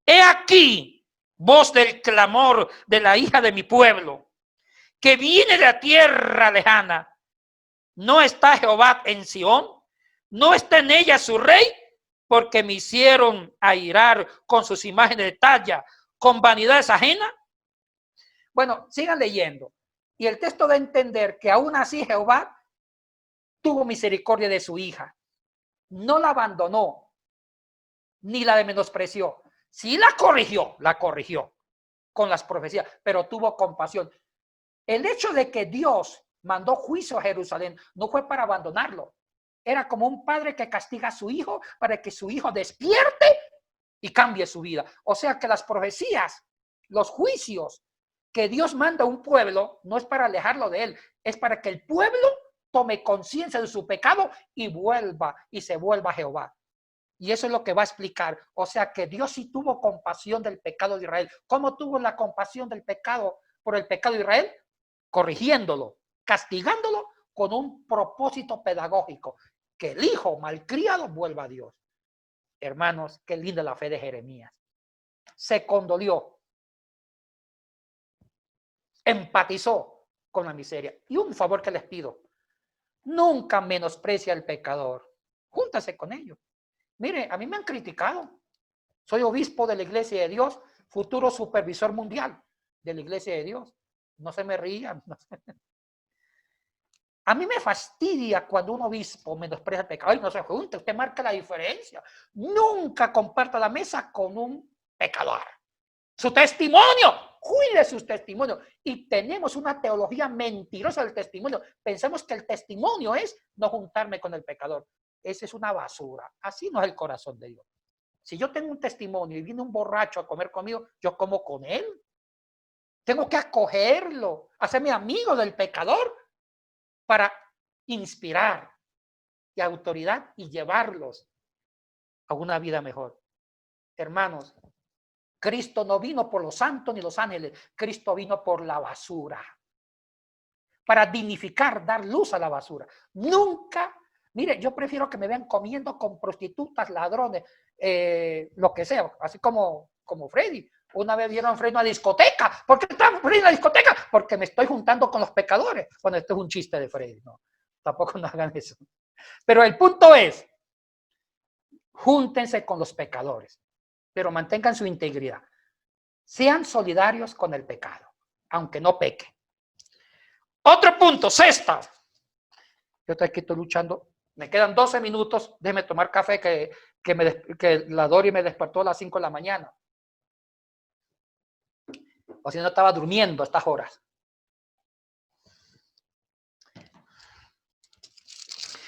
He aquí, voz del clamor de la hija de mi pueblo, que viene de la tierra lejana. ¿No está Jehová en Sión? ¿No está en ella su rey? Porque me hicieron airar con sus imágenes de talla, con vanidades ajenas. Bueno, sigan leyendo. Y el texto da a entender que aún así Jehová tuvo misericordia de su hija. No la abandonó, ni la menospreció. Sí la corrigió con las profecías, pero tuvo compasión. El hecho de que Dios mandó juicio a Jerusalén no fue para abandonarlo. Era como un padre que castiga a su hijo para que su hijo despierte y cambie su vida. O sea que las profecías, los juicios que Dios manda a un pueblo no es para alejarlo de él, es para que el pueblo tome conciencia de su pecado y se vuelva a Jehová. Y eso es lo que va a explicar. O sea que Dios sí tuvo compasión del pecado de Israel. ¿Cómo tuvo la compasión del pecado por el pecado de Israel, corrigiéndolo, castigándolo con un propósito pedagógico, que el hijo malcriado vuelva a Dios. Hermanos, qué linda la fe de Jeremías. Se condolió, empatizó con la miseria. Y un favor que les pido, nunca menosprecia al pecador. Júntase con ellos. Mire, a mí me han criticado. Soy obispo de la Iglesia de Dios, futuro supervisor mundial de la Iglesia de Dios. No se me rían. A mí me fastidia cuando un obispo menosprecia el pecado. Ay, no se junte, usted marca la diferencia. Nunca comparta la mesa con un pecador. Su testimonio, cuide sus testimonios. Y tenemos una teología mentirosa del testimonio. Pensamos que el testimonio es no juntarme con el pecador. Esa es una basura. Así no es el corazón de Dios. Si yo tengo un testimonio y viene un borracho a comer conmigo, yo como con él. Tengo que acogerlo, hacerme amigo del pecador para inspirar y autoridad y llevarlos a una vida mejor. Hermanos, Cristo no vino por los santos ni los ángeles. Cristo vino por la basura. Para dignificar, dar luz a la basura. Nunca, mire, yo prefiero que me vean comiendo con prostitutas, ladrones, lo que sea, así como Freddy. Una vez vieron a Freddy en una discoteca. ¿Por qué está Freddy en la discoteca? Porque me estoy juntando con los pecadores. Bueno, esto es un chiste de Freddy, no. Tampoco no hagan eso. Pero el punto es, júntense con los pecadores, pero mantengan su integridad. Sean solidarios con el pecado, aunque no peque. Otro punto, sexta. Yo estoy aquí luchando. Me quedan 12 minutos. Déjeme tomar café que la Dori me despertó a las 5 de la mañana. O si no, estaba durmiendo a estas horas.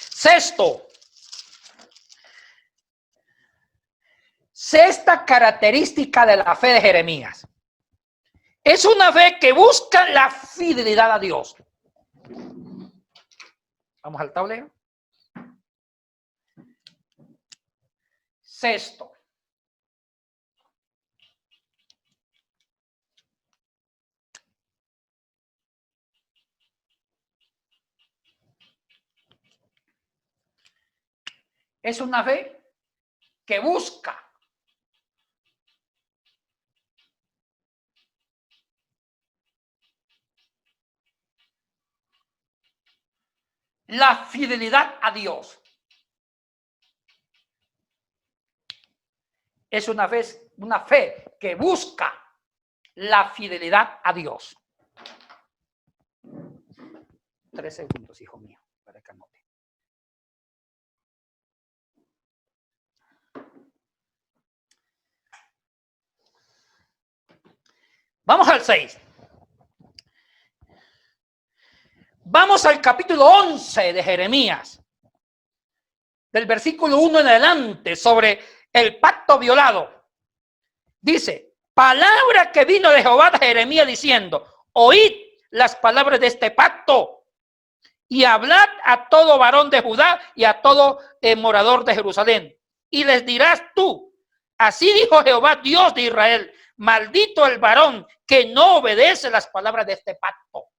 Sexto. Sexta característica de la fe de Jeremías. Es una fe que busca la fidelidad a Dios. Vamos al tablero. Sexto. Es una fe que busca la fidelidad a Dios. Es una fe que busca la fidelidad a Dios. 3 segundos, hijo mío, para que anote. Vamos al 6. Vamos al capítulo 11 de Jeremías, del versículo 1 en adelante, sobre el pacto violado. Dice, palabra que vino de Jehová a Jeremías diciendo, oíd las palabras de este pacto y hablad a todo varón de Judá y a todo morador de Jerusalén. Y les dirás tú, así dijo Jehová, Dios de Israel, maldito el varón que no obedece las palabras de este pacto,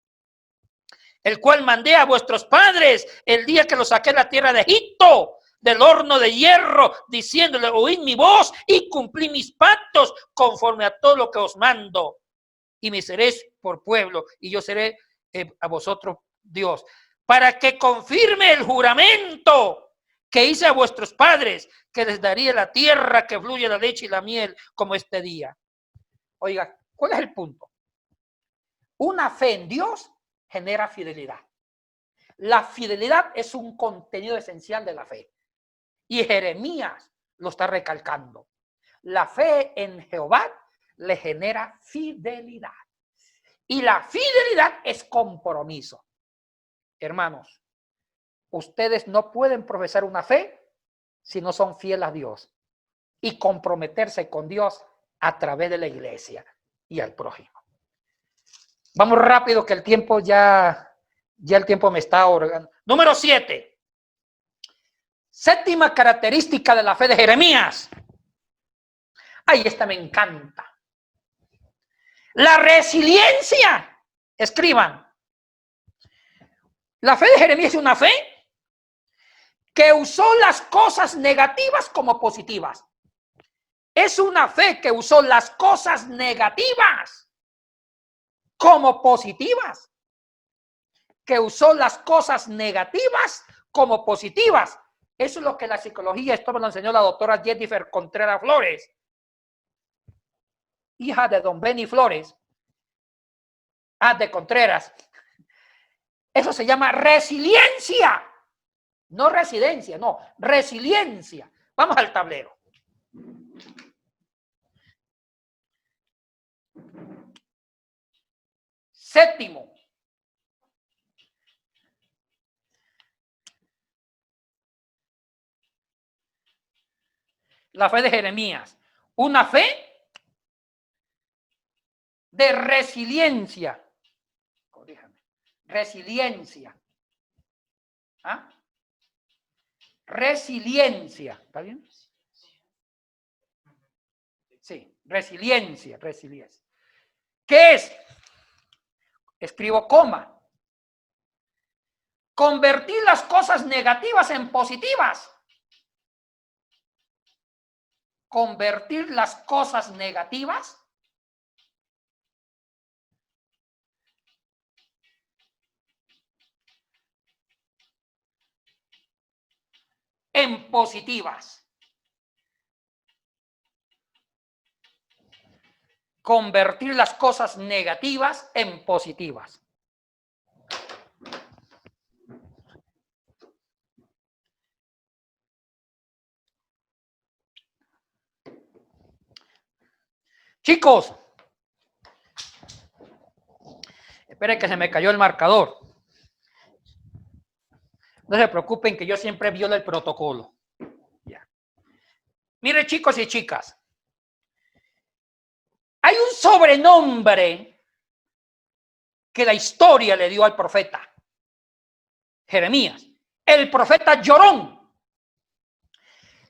el cual mandé a vuestros padres el día que los saqué de la tierra de Egipto, del horno de hierro, diciéndole, oíd mi voz y cumplí mis pactos conforme a todo lo que os mando. Y me seréis por pueblo y yo seré a vosotros Dios, para que confirme el juramento que hice a vuestros padres, que les daría la tierra que fluye la leche y la miel como este día. Oiga, ¿cuál es el punto? Una fe en Dios genera fidelidad. La fidelidad es un contenido esencial de la fe. Y Jeremías lo está recalcando. La fe en Jehová le genera fidelidad. Y la fidelidad es compromiso. Hermanos, ustedes no pueden profesar una fe si no son fieles a Dios y comprometerse con Dios a través de la iglesia y al prójimo. Vamos rápido que el tiempo ya el tiempo me está ahorcando. Número 7. Séptima característica de la fe de Jeremías. Ay, esta me encanta. La resiliencia. Escriban. La fe de Jeremías es una fe que usó las cosas negativas como positivas. Es una fe que usó las cosas negativas como positivas. Que usó las cosas negativas como positivas. Eso es lo que la psicología, esto me lo enseñó la doctora Jennifer Contreras Flores, hija de don Benny Flores, de Contreras. Eso se llama resiliencia. No residencia, no, resiliencia. Vamos al tablero. Séptimo. La fe de Jeremías. Una fe de resiliencia. Corríjame. Resiliencia. ¿Ah? Resiliencia. ¿Está bien? Sí, resiliencia, resiliencia. ¿Qué es? Escribo coma. Convertir las cosas negativas en positivas. Convertir las cosas negativas en positivas. Convertir las cosas negativas en positivas. Chicos, esperen que se me cayó el marcador. No se preocupen que yo siempre violo el protocolo. Ya. Mire, chicos y chicas, hay un sobrenombre que la historia le dio al profeta Jeremías, el profeta llorón.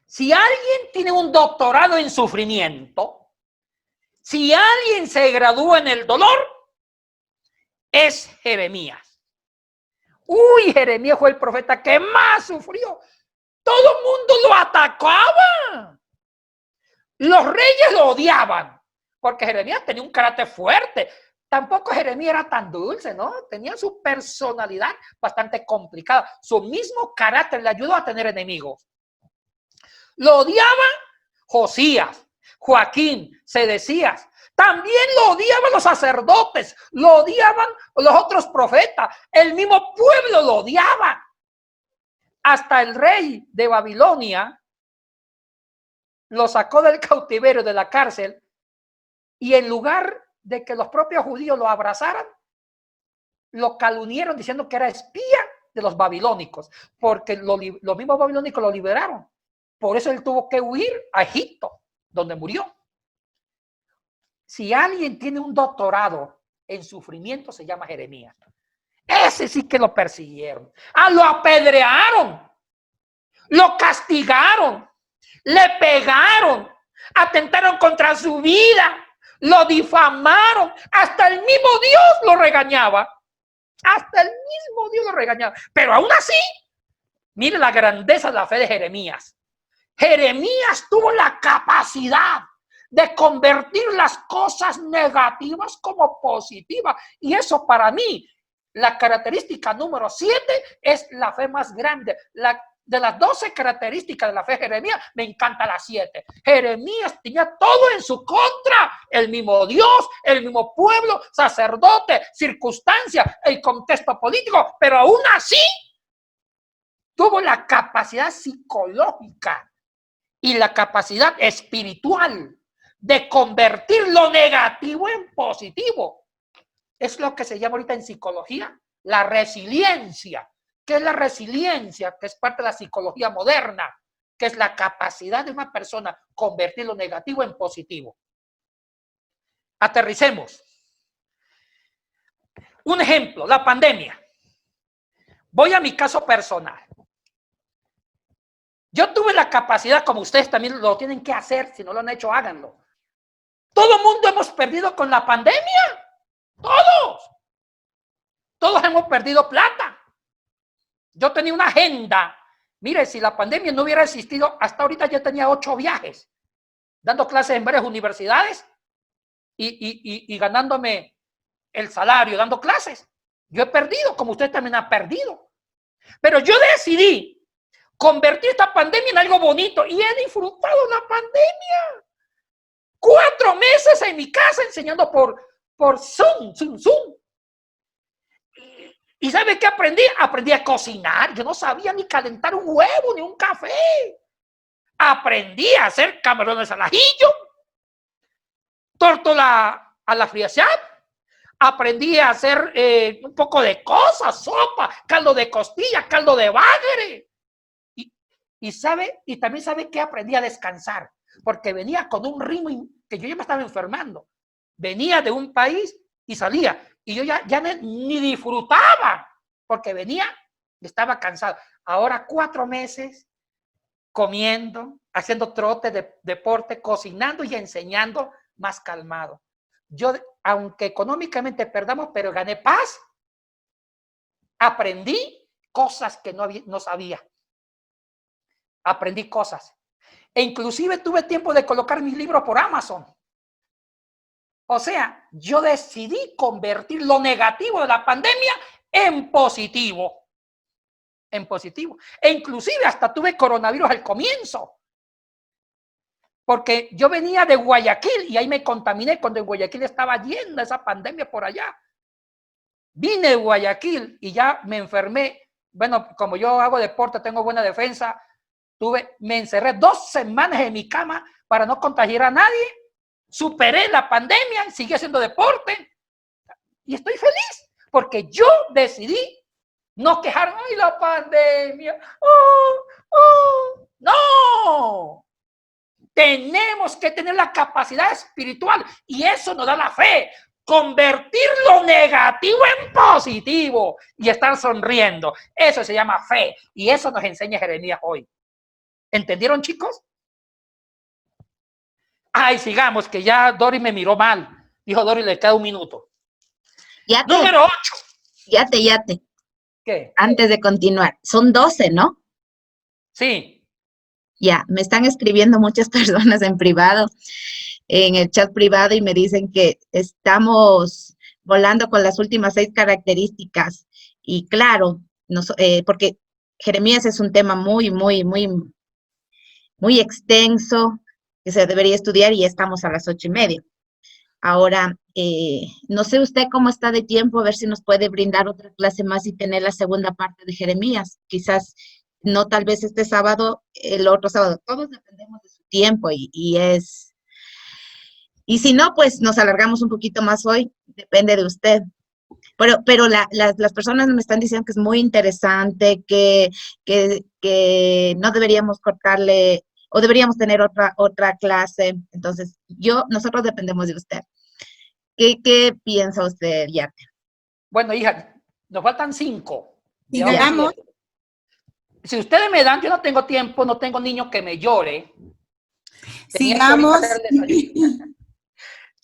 Si alguien tiene un doctorado en sufrimiento, si alguien se gradúa en el dolor, es Jeremías. Uy, Jeremías fue el profeta que más sufrió. Todo el mundo lo atacaba. Los reyes lo odiaban, porque Jeremías tenía un carácter fuerte. Tampoco Jeremías era tan dulce, ¿no? Tenía su personalidad bastante complicada. Su mismo carácter le ayudó a tener enemigos. Lo odiaban Josías, Joaquín, Sedecías. También lo odiaban los sacerdotes, lo odiaban los otros profetas. El mismo pueblo lo odiaba. Hasta el rey de Babilonia lo sacó del cautiverio, de la cárcel, y en lugar de que los propios judíos lo abrazaran, lo calumniaron diciendo que era espía de los babilónicos, porque los mismos babilónicos lo liberaron. Por eso él tuvo que huir a Egipto, donde murió. Si alguien tiene un doctorado en sufrimiento, se llama Jeremías. Ese sí que lo persiguieron. Lo apedrearon, lo castigaron, le pegaron, atentaron contra su vida, lo difamaron. Hasta el mismo Dios lo regañaba. Hasta el mismo Dios lo regañaba. Pero aún así, mire la grandeza de la fe de Jeremías. Jeremías tuvo la capacidad de convertir las cosas negativas como positivas. Y eso para mí, la característica número 7 es la fe más grande. De las 12 características de la fe de Jeremías, me encanta la 7. Jeremías tenía todo en su contra. El mismo Dios, el mismo pueblo, sacerdote, circunstancia, el contexto político. Pero aún así, tuvo la capacidad psicológica y la capacidad espiritual de convertir lo negativo en positivo. Es lo que se llama ahorita en psicología la resiliencia. ¿Qué es la resiliencia? Que es parte de la psicología moderna, que es la capacidad de una persona convertir lo negativo en positivo. Aterricemos. Un ejemplo, la pandemia. Voy a mi caso personal. Yo tuve la capacidad, como ustedes también lo tienen que hacer, si no lo han hecho, háganlo. Todo el mundo hemos perdido con la pandemia. Todos. Todos hemos perdido plata. Yo tenía una agenda. Mire, si la pandemia no hubiera existido, hasta ahorita yo tenía 8 viajes, dando clases en varias universidades y ganándome el salario, dando clases. Yo he perdido, como usted también ha perdido. Pero yo decidí convertir esta pandemia en algo bonito y he disfrutado la pandemia. 4 meses en mi casa enseñando por Zoom. ¿Y sabe qué aprendí? Aprendí a cocinar. Yo no sabía ni calentar un huevo ni un café. Aprendí a hacer camarones al ajillo, tórtola a la friazán. Aprendí a hacer un poco de cosas, sopa, caldo de costilla, caldo de bagre. Y también sabe que aprendí a descansar, porque venía con un ritmo que yo ya me estaba enfermando. Venía de un país y salía, y yo ya ni disfrutaba, porque venía, estaba cansado. Ahora 4 meses comiendo, haciendo trote de deporte, cocinando y enseñando más calmado. Yo, aunque económicamente perdamos, pero gané paz, aprendí cosas que no sabía. Aprendí cosas. E inclusive tuve tiempo de colocar mis libros por Amazon. O sea, yo decidí convertir lo negativo de la pandemia en positivo. En positivo. E inclusive hasta tuve coronavirus al comienzo. Porque yo venía de Guayaquil y ahí me contaminé cuando en Guayaquil estaba llena esa pandemia por allá. Vine de Guayaquil y ya me enfermé. Bueno, como yo hago deporte, tengo buena defensa, me encerré 2 semanas en mi cama para no contagiar a nadie. Superé la pandemia, seguí haciendo deporte y estoy feliz porque yo decidí no quejarme. ¡Ay, la pandemia! ¡No! Tenemos que tener la capacidad espiritual y eso nos da la fe. Convertir lo negativo en positivo y estar sonriendo. Eso se llama fe y eso nos enseña Jeremías hoy. ¿Entendieron, chicos? Ay, sigamos, que ya Dori me miró mal. Dijo Dori, le queda 1 minuto. Número 8. Yate. ¿Qué? Antes de continuar, son 12, ¿no? Sí. Ya, me están escribiendo muchas personas en privado, en el chat privado, y me dicen que estamos volando con las últimas 6 características. Y claro, porque Jeremías es un tema muy extenso que se debería estudiar y estamos a las 8:30. Ahora, no sé usted cómo está de tiempo, a ver si nos puede brindar otra clase más y tener la segunda parte de Jeremías. Quizás no tal vez este sábado, el otro sábado. Todos dependemos de su tiempo y si no, pues nos alargamos un poquito más hoy, depende de usted. Pero las personas me están diciendo que es muy interesante, que no deberíamos cortarle o deberíamos tener otra clase. Entonces, nosotros dependemos de usted. ¿Qué piensa usted, Yarte? Bueno, hija, nos faltan 5. Sigamos. Si ustedes me dan, yo no tengo tiempo, no tengo niño que me llore. Sigamos.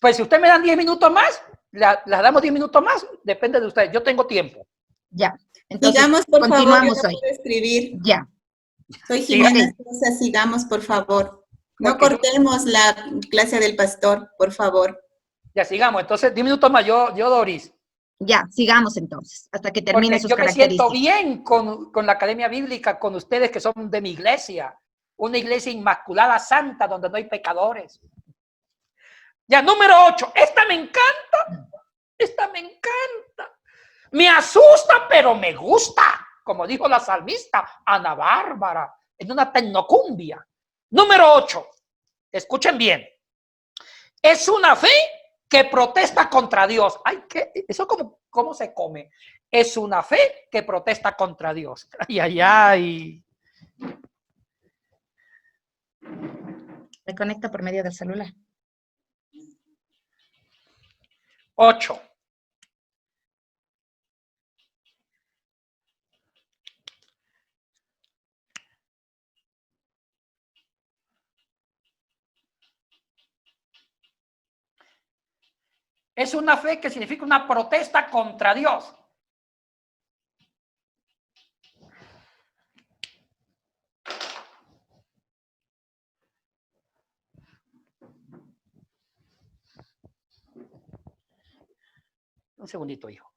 Pues si ustedes me dan 10 minutos más, las damos 10 minutos más, depende de ustedes. Yo tengo tiempo. Ya. Entonces, sigamos, por continuamos favor. Yo no hoy. puedo escribir. Ya. Soy Jimena Sosa, sigamos, por favor. No cortemos la clase del pastor, por favor. Ya, sigamos. Entonces, 10 minutos más. Yo Doris. Ya, sigamos entonces, hasta que termine Porque sus yo me siento características. bien con la Academia Bíblica, con ustedes que son de mi iglesia. Una iglesia inmaculada, santa, donde no hay pecadores. Ya, número 8. Esta me encanta. Me asusta, pero me gusta. Como dijo la salmista Ana Bárbara, en una tecnocumbia. Número 8. Escuchen bien. Es una fe que protesta contra Dios. Ay, ¿qué? ¿Eso cómo se come? Es una fe que protesta contra Dios. Ay. Se conecta por medio del celular. 8. Es una fe que significa una protesta contra Dios. Un segundito, hijo.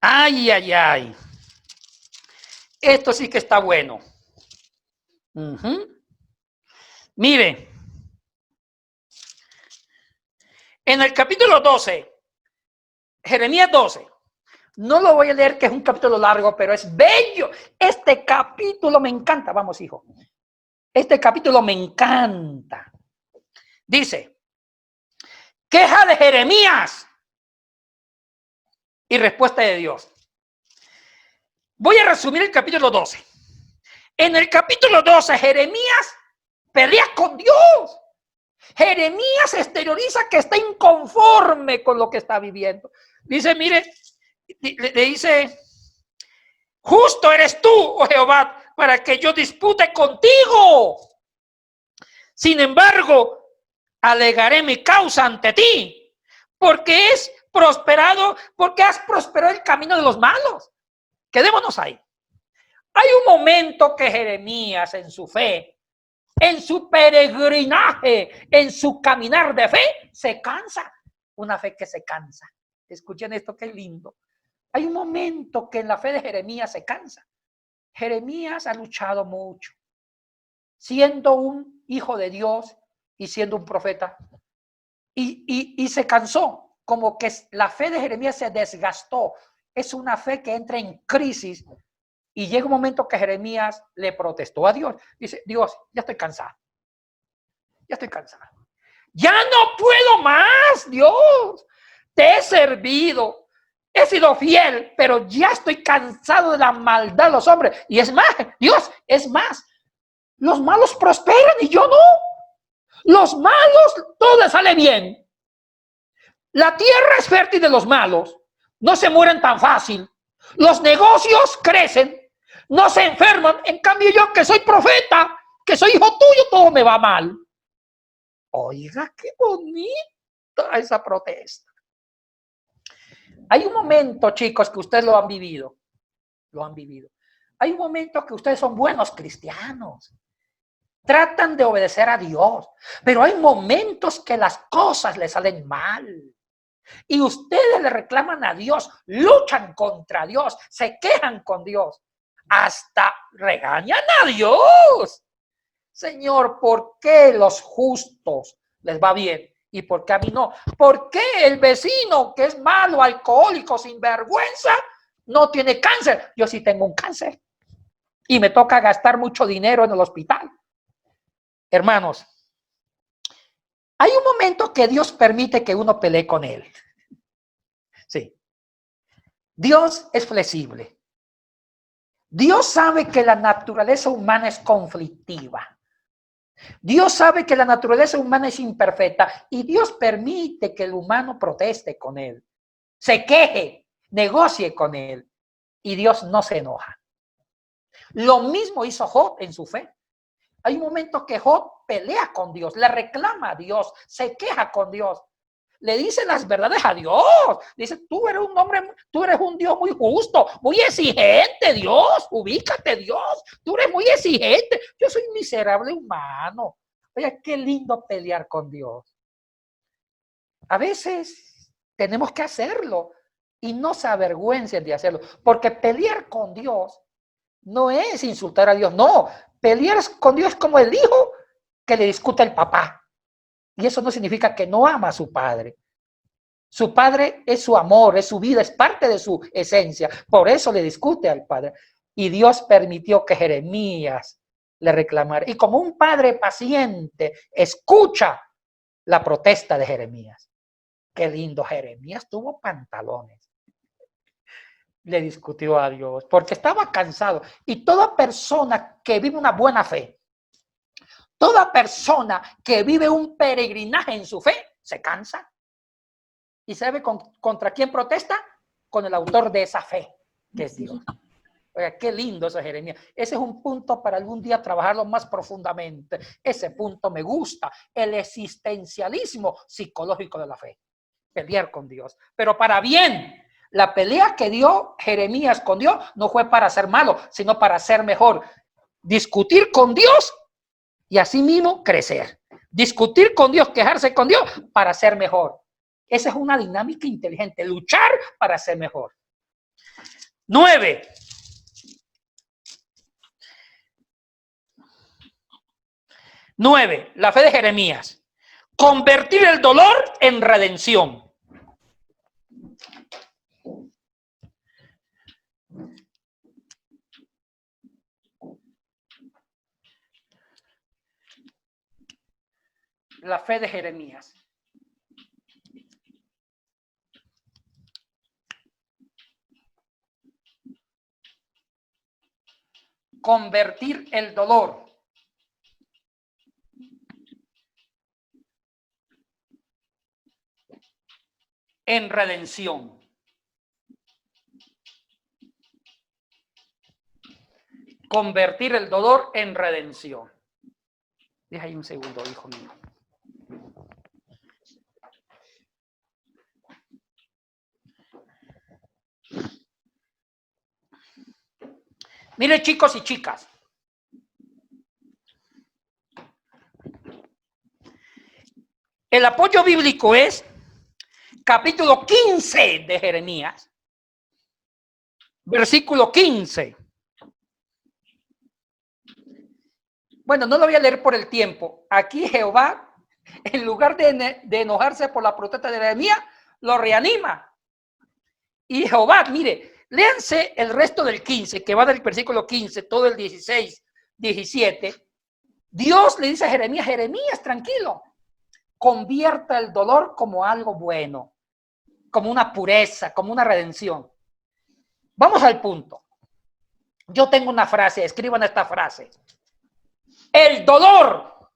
Ay, ay, ay. Esto sí que está bueno. Mire, en el capítulo 12, Jeremías 12, no lo voy a leer, que es un capítulo largo, pero es bello. Este capítulo me encanta. Vamos, hijo. Este capítulo me encanta. Dice, queja de Jeremías y respuesta de Dios. Voy a resumir el capítulo 12. En el capítulo 12, Jeremías pelea con Dios. Jeremías exterioriza que está inconforme con lo que está viviendo. Dice, mire, le dice, justo eres tú, oh Jehová, para que yo dispute contigo. Sin embargo, alegaré mi causa ante ti, porque has prosperado el camino de los malos. Quedémonos ahí. Hay un momento que Jeremías, en su fe, en su peregrinaje, en su caminar de fe, se cansa. Una fe que se cansa. Escuchen esto, qué lindo. Hay un momento que en la fe de Jeremías se cansa. Jeremías ha luchado mucho, siendo un hijo de Dios y siendo un profeta. Y se cansó, como que la fe de Jeremías se desgastó. Es una fe que entra en crisis. Y llega un momento que Jeremías le protestó a Dios. Dice, Dios, ya estoy cansado. Ya estoy cansado. Ya no puedo más, Dios. Te he servido. He sido fiel, pero ya estoy cansado de la maldad de los hombres. Y es más, Dios, es más. Los malos prosperan y yo no. Los malos, todo les sale bien. La tierra es fértil de los malos. No se mueren tan fácil. Los negocios crecen. No se enferman. En cambio yo, que soy profeta, que soy hijo tuyo, todo me va mal. Oiga, qué bonita esa protesta. Hay un momento, chicos, que ustedes lo han vivido. Lo han vivido. Hay un momento que ustedes son buenos cristianos. Tratan de obedecer a Dios. Pero hay momentos que las cosas les salen mal. Y ustedes le reclaman a Dios, luchan contra Dios, se quejan con Dios. Hasta regañan a Dios. Señor, ¿por qué los justos les va bien y por qué a mí no? ¿Por qué el vecino que es malo, alcohólico, sinvergüenza, no tiene cáncer? Yo sí tengo un cáncer y me toca gastar mucho dinero en el hospital. Hermanos, hay un momento que Dios permite que uno pelee con él. Sí. Dios es flexible. Dios sabe que la naturaleza humana es conflictiva. Dios sabe que la naturaleza humana es imperfecta y Dios permite que el humano proteste con él, se queje, negocie con él y Dios no se enoja. Lo mismo hizo Job en su fe. Hay un momento que Job pelea con Dios, le reclama a Dios, se queja con Dios. Le dice las verdades a Dios. Dice, tú eres un hombre, tú eres un Dios muy justo, muy exigente, Dios. Ubícate, Dios. Tú eres muy exigente. Yo soy un miserable humano. Oye, qué lindo pelear con Dios. A veces tenemos que hacerlo y no se avergüencen de hacerlo. Porque pelear con Dios no es insultar a Dios. No, pelear con Dios es como el hijo que le discute al papá. Y eso no significa que no ama a su padre. Su padre es su amor, es su vida, es parte de su esencia. Por eso le discute al padre. Y Dios permitió que Jeremías le reclamara. Y como un padre paciente, escucha la protesta de Jeremías. Qué lindo, Jeremías tuvo pantalones. Le discutió a Dios porque estaba cansado. Y toda persona que vive una buena fe, toda persona que vive un peregrinaje en su fe, se cansa. ¿Y sabe contra quién protesta? Con el autor de esa fe, que es Dios. Oiga, qué lindo ese Jeremías. Ese es un punto para algún día trabajarlo más profundamente. Ese punto me gusta. El existencialismo psicológico de la fe. Pelear con Dios, pero para bien. La pelea que dio Jeremías con Dios no fue para ser malo, sino para ser mejor. Discutir con Dios y así mismo crecer. Discutir con Dios, quejarse con Dios para ser mejor. Esa es una dinámica inteligente. Luchar para ser mejor. 9. La fe de Jeremías. Convertir el dolor en redención. La fe de Jeremías. Convertir el dolor en redención. Convertir el dolor en redención. Deja ahí un segundo, hijo mío. Mire, chicos y chicas. El apoyo bíblico es capítulo 15 de Jeremías, versículo 15. Bueno, no lo voy a leer por el tiempo. Aquí Jehová, en lugar de enojarse por la protesta de Jeremías, lo reanima. Y Jehová, mire, léanse el resto del 15, que va del versículo 15, todo el 16, 17. Dios le dice a Jeremías, Jeremías, tranquilo, convierta el dolor como algo bueno, como una pureza, como una redención. Vamos al punto. Yo tengo una frase, escriban esta frase. El dolor,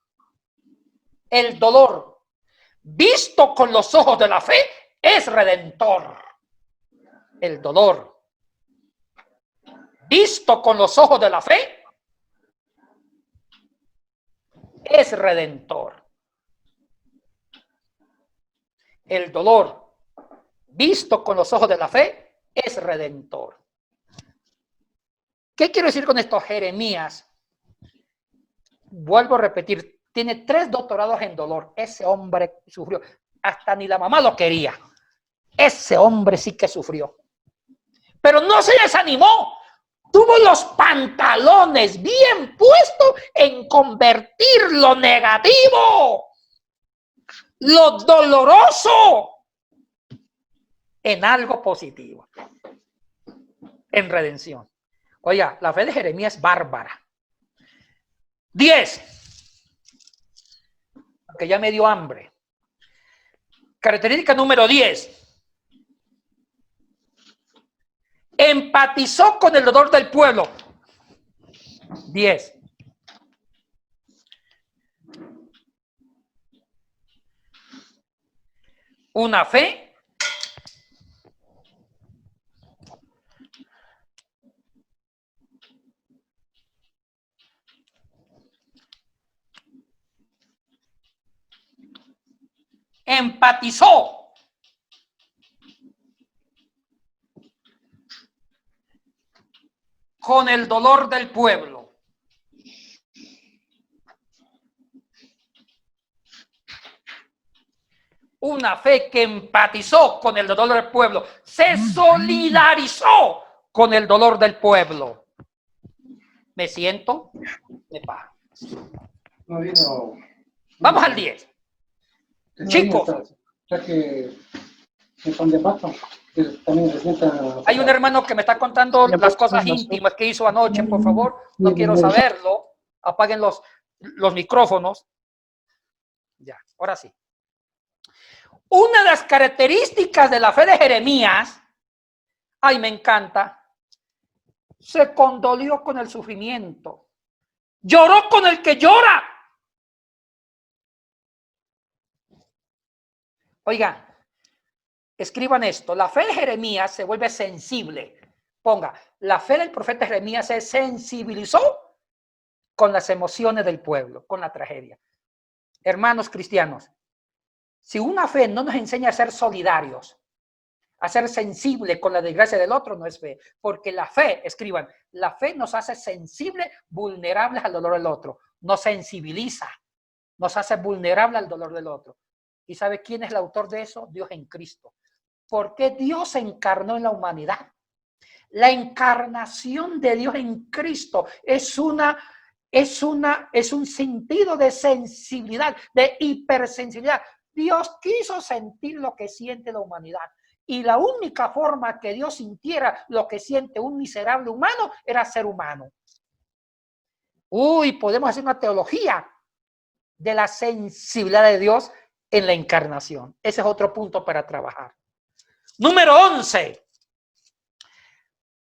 visto con los ojos de la fe, es redentor. El dolor, visto con los ojos de la fe, es redentor. El dolor, visto con los ojos de la fe, es redentor. ¿Qué quiero decir con esto? Jeremías, vuelvo a repetir, tiene 3 doctorados en dolor. Ese hombre sufrió. Hasta ni la mamá lo quería. Ese hombre sí que sufrió. Pero no se desanimó. Tuvo los pantalones bien puestos en convertir lo negativo, lo doloroso, en algo positivo. En redención. Oiga, la fe de Jeremías es bárbara. 10. Porque ya me dio hambre. Característica número 10. Empatizó con el dolor del pueblo. 10. Una fe empatizó con el dolor del pueblo. Una fe que empatizó con el dolor del pueblo, se solidarizó con el dolor del pueblo. Me siento de paz. Vamos al 10. Chicos, hay un hermano que me está contando las cosas íntimas que hizo anoche, por favor, no quiero saberlo. Apaguen los micrófonos. Ya, ahora sí. Una de las características de la fe de Jeremías, ay, me encanta, se condolió con el sufrimiento, lloró con el que llora. Oiga, escriban esto, la fe de Jeremías se vuelve sensible Ponga, la fe del profeta Jeremías se sensibilizó con las emociones del pueblo, con la tragedia. Hermanos cristianos, si una fe no nos enseña a ser solidarios, a ser sensibles con la desgracia del otro, no es fe. Porque la fe, escriban, la fe nos hace sensibles, vulnerables al dolor del otro. Nos sensibiliza, nos hace vulnerables al dolor del otro. ¿Y sabe quién es el autor de eso? Dios en Cristo. Porque Dios se encarnó en la humanidad. La encarnación de Dios en Cristo es un sentido de sensibilidad, de hipersensibilidad. Dios quiso sentir lo que siente la humanidad. Y la única forma que Dios sintiera lo que siente un miserable humano era ser humano. Uy, podemos hacer una teología de la sensibilidad de Dios en la encarnación. Ese es otro punto para trabajar. Número 11.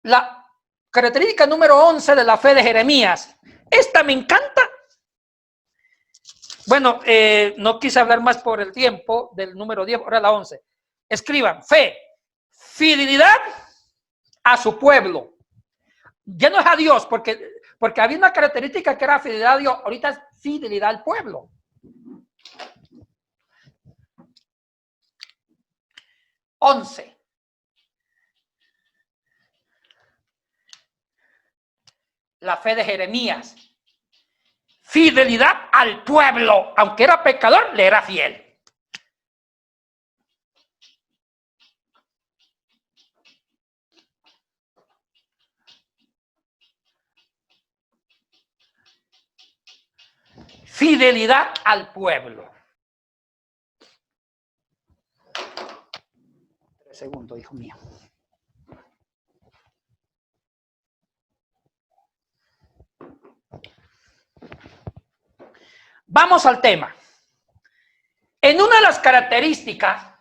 La característica número 11 de la fe de Jeremías. Esta me encanta. Bueno, no quise hablar más por el tiempo del número 10, ahora la 11. Escriban, fe, fidelidad a su pueblo. Ya no es a Dios, porque había una característica que era fidelidad a Dios, ahorita es fidelidad al pueblo. Once. La fe de Jeremías. Fidelidad al pueblo, aunque era pecador, le era fiel. Fidelidad al pueblo. 3 segundos, hijo mío. Vamos al tema. En una de las características,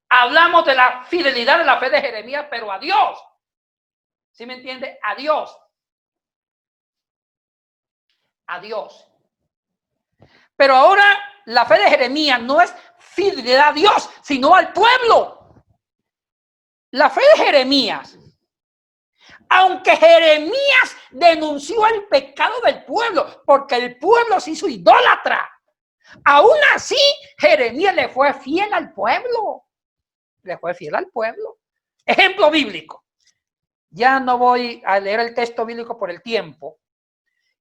hablamos de la fidelidad de la fe de Jeremías, pero a Dios. ¿Sí me entiende? A Dios. A Dios. Pero ahora la fe de Jeremías no es fidelidad a Dios, sino al pueblo. La fe de Jeremías, aunque Jeremías denunció el pecado del pueblo, porque el pueblo se hizo idólatra, aún así Jeremías le fue fiel al pueblo. Le fue fiel al pueblo. Ejemplo bíblico. Ya no voy a leer el texto bíblico por el tiempo,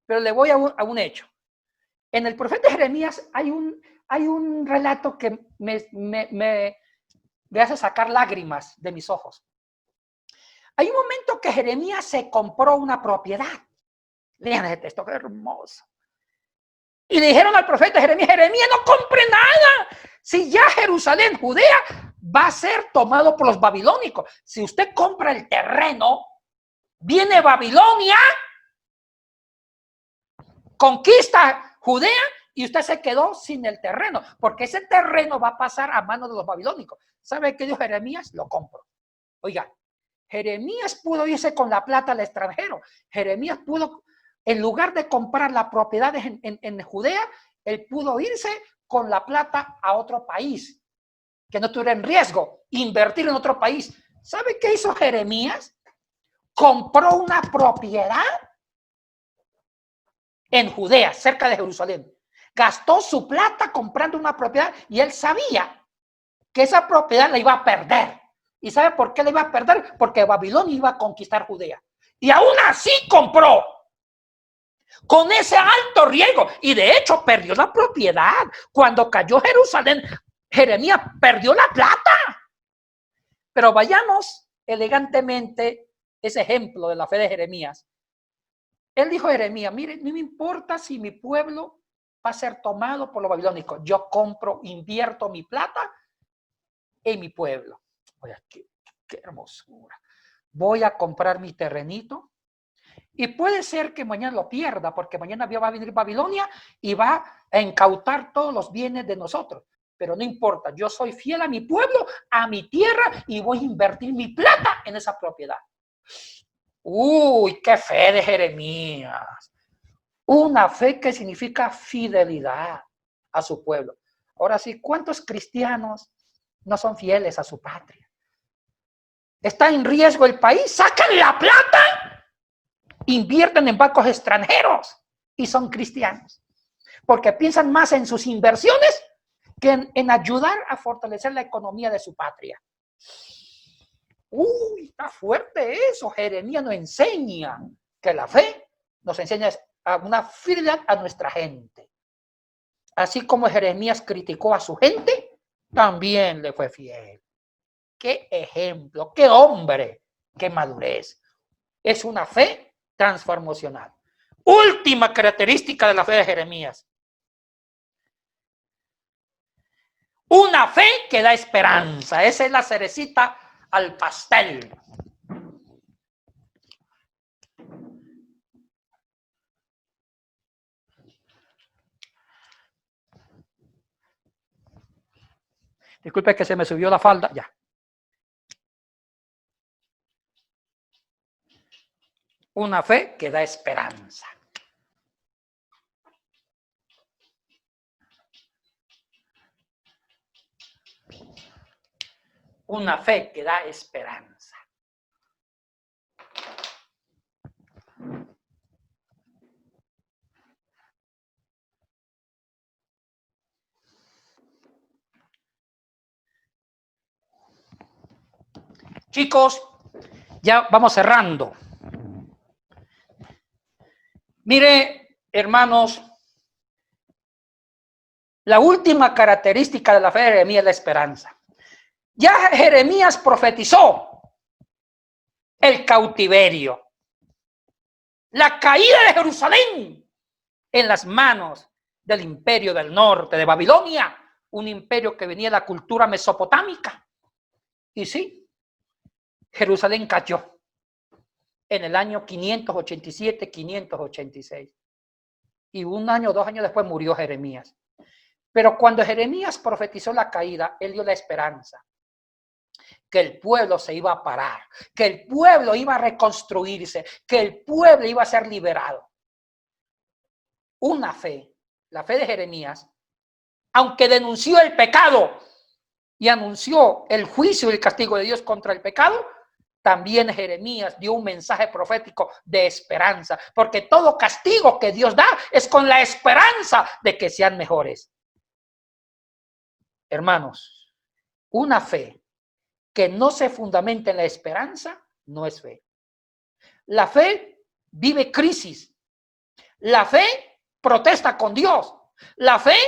pero le voy a un hecho. En el profeta Jeremías hay un relato que me hace sacar lágrimas de mis ojos. Hay un momento que Jeremías se compró una propiedad. Lean ese texto, qué hermoso. Y le dijeron al profeta Jeremías, Jeremías, no compre nada. Si ya Jerusalén, Judea, va a ser tomado por los babilónicos. Si usted compra el terreno, viene Babilonia, conquista Judea y usted se quedó sin el terreno, porque ese terreno va a pasar a manos de los babilónicos. ¿Sabe qué dijo Jeremías? Lo compro. Oiga, Jeremías pudo irse con la plata al extranjero. Jeremías pudo, en lugar de comprar las propiedades en Judea, él pudo irse con la plata a otro país, que no tuviera en riesgo, invertir en otro país. ¿Sabe qué hizo Jeremías? Compró una propiedad en Judea, cerca de Jerusalén. Gastó su plata comprando una propiedad y él sabía que esa propiedad la iba a perder. ¿Y sabe por qué la iba a perder? Porque Babilonia iba a conquistar Judea. Y aún así compró. Con ese alto riesgo. Y de hecho perdió la propiedad. Cuando cayó Jerusalén, Jeremías perdió la plata. Pero vayamos elegantemente ese ejemplo de la fe de Jeremías. Él dijo a Jeremías, mire, no me importa si mi pueblo va a ser tomado por los babilónicos. Yo compro, invierto mi plata en mi pueblo. Oye, qué hermosura. Voy a comprar mi terrenito y puede ser que mañana lo pierda porque mañana va a venir Babilonia y va a incautar todos los bienes de nosotros. Pero no importa, yo soy fiel a mi pueblo, a mi tierra y voy a invertir mi plata en esa propiedad. Uy, qué fe de Jeremías. Una fe que significa fidelidad a su pueblo. Ahora sí, ¿cuántos cristianos no son fieles a su patria? está en riesgo el país, sacan la plata, invierten en bancos extranjeros y son cristianos. Porque piensan más en sus inversiones que en ayudar a fortalecer la economía de su patria. Uy, está fuerte eso. Jeremías nos enseña que la fe nos enseña a una fidelidad a nuestra gente. Así como Jeremías criticó a su gente, también le fue fiel. Qué ejemplo, qué hombre, qué madurez. Es una fe transformacional. Última característica de la fe de Jeremías. Una fe que da esperanza. Esa es la cerecita al pastel. Disculpe que se me subió la falda. Ya. Una fe que da esperanza. Una fe que da esperanza. Chicos, ya vamos cerrando. Mire, hermanos, la última característica de la fe de Jeremías es la esperanza. Ya Jeremías profetizó el cautiverio, la caída de Jerusalén en las manos del imperio del norte, de Babilonia, un imperio que venía de la cultura mesopotámica. Y sí, Jerusalén cayó en el año 587-586. Y un año, 2 años después murió Jeremías. Pero cuando Jeremías profetizó la caída, él dio la esperanza que el pueblo se iba a parar, que el pueblo iba a reconstruirse, que el pueblo iba a ser liberado. Una fe, la fe de Jeremías, aunque denunció el pecado y anunció el juicio y el castigo de Dios contra el pecado, también Jeremías dio un mensaje profético de esperanza, porque todo castigo que Dios da es con la esperanza de que sean mejores. Hermanos, una fe que no se fundamenta en la esperanza no es fe. La fe vive crisis. La fe protesta con Dios. La fe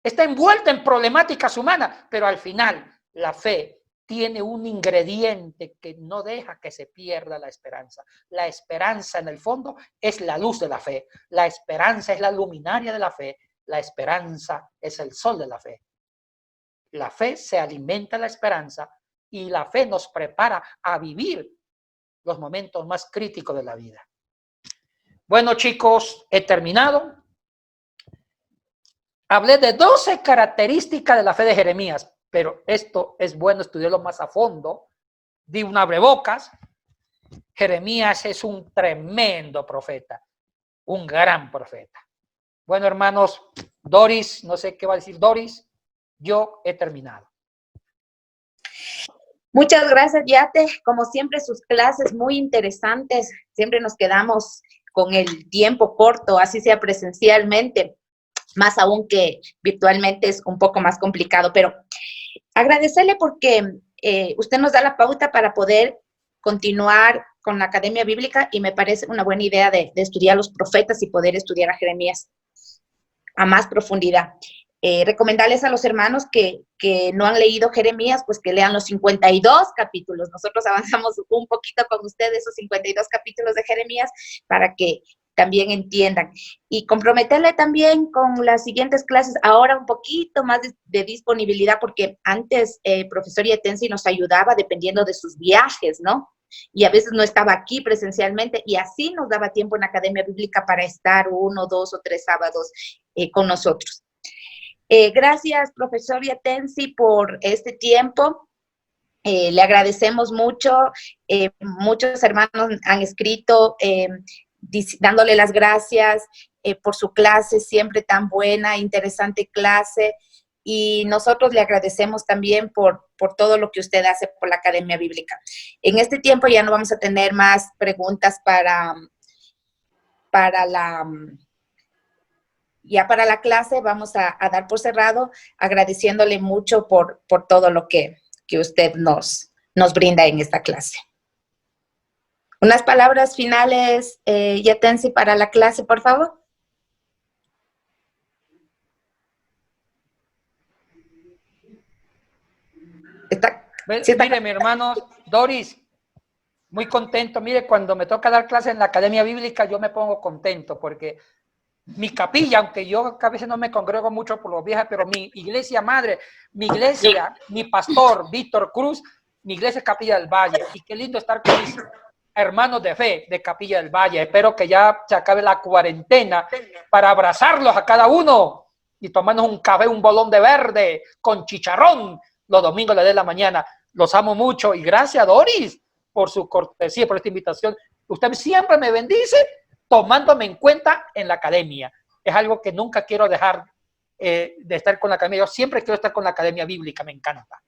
está envuelta en problemáticas humanas, pero al final la fe tiene un ingrediente que no deja que se pierda la esperanza. La esperanza en el fondo es la luz de la fe. La esperanza es la luminaria de la fe. La esperanza es el sol de la fe. La fe se alimenta de la esperanza y la fe nos prepara a vivir los momentos más críticos de la vida. Bueno, chicos, he terminado. Hablé de 12 características de la fe de Jeremías, pero esto es bueno estudiarlo más a fondo. Di un abrebocas. Jeremías es un tremendo profeta, un gran profeta. Bueno, hermanos, Doris, no sé qué va a decir Doris. Yo he terminado. Muchas gracias, Yate. Como siempre, sus clases muy interesantes. Siempre nos quedamos con el tiempo corto, así sea presencialmente, más aún que virtualmente es un poco más complicado. Pero agradecerle porque usted nos da la pauta para poder continuar con la Academia Bíblica y me parece una buena idea de estudiar los profetas y poder estudiar a Jeremías a más profundidad. Recomendarles a los hermanos que no han leído Jeremías, pues que lean los 52 capítulos. Nosotros avanzamos un poquito con ustedes esos 52 capítulos de Jeremías para que también entiendan. Y comprometerle también con las siguientes clases, ahora un poquito más de disponibilidad, porque antes profesor Yetensi nos ayudaba dependiendo de sus viajes, ¿no? Y a veces no estaba aquí presencialmente y así nos daba tiempo en la Academia Bíblica para estar 1, 2 o 3 sábados con nosotros. Gracias, profesor Yetensi, por este tiempo. Le agradecemos mucho. Muchos hermanos han escrito dándole las gracias por su clase, siempre tan buena, interesante clase. y nosotros le agradecemos también por todo lo que usted hace por la Academia Bíblica. En este tiempo ya no vamos a tener más preguntas para la clase. Vamos a dar por cerrado, agradeciéndole mucho por todo lo que usted nos brinda en esta clase. Unas palabras finales, Yatensi, para la clase, por favor. Mire, mi hermano Doris, muy contento. Mire, cuando me toca dar clases en la Academia Bíblica, yo me pongo contento porque mi capilla, aunque yo a veces no me congrego mucho por los viajes, pero mi iglesia madre, mi iglesia, mi pastor, Víctor Cruz, mi iglesia es Capilla del Valle. Y qué lindo estar con mis hermanos de fe de Capilla del Valle. Espero que ya se acabe la cuarentena para abrazarlos a cada uno y tomarnos un café, un bolón de verde con chicharrón los domingos a las 10 de la mañana. Los amo mucho y gracias, Doris, por su cortesía, por esta invitación. Usted siempre me bendice tomándome en cuenta en la academia. Es algo que nunca quiero dejar de estar con la academia. Yo siempre quiero estar con la Academia Bíblica, me encanta.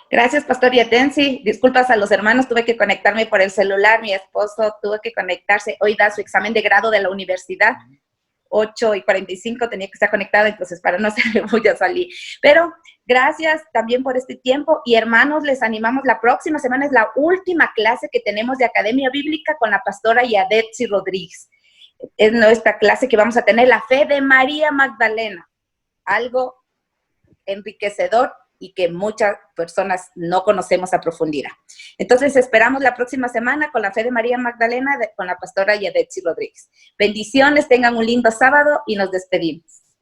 Gracias, Pastor Yatensi. Disculpas a los hermanos, tuve que conectarme por el celular. Mi esposo tuvo que conectarse. Hoy da su examen de grado de la universidad. 8:45 tenía que estar conectado, entonces para no hacerle bulla salí. Pero gracias también por este tiempo. Y hermanos, les animamos, la próxima semana es la última clase que tenemos de Academia Bíblica con la pastora Yadetsi Rodríguez. Es nuestra clase que vamos a tener, la fe de María Magdalena. Algo enriquecedor y que muchas personas no conocemos a profundidad. Entonces, esperamos la próxima semana con la fe de María Magdalena con la pastora Yadetsi Rodríguez. Bendiciones, tengan un lindo sábado y nos despedimos.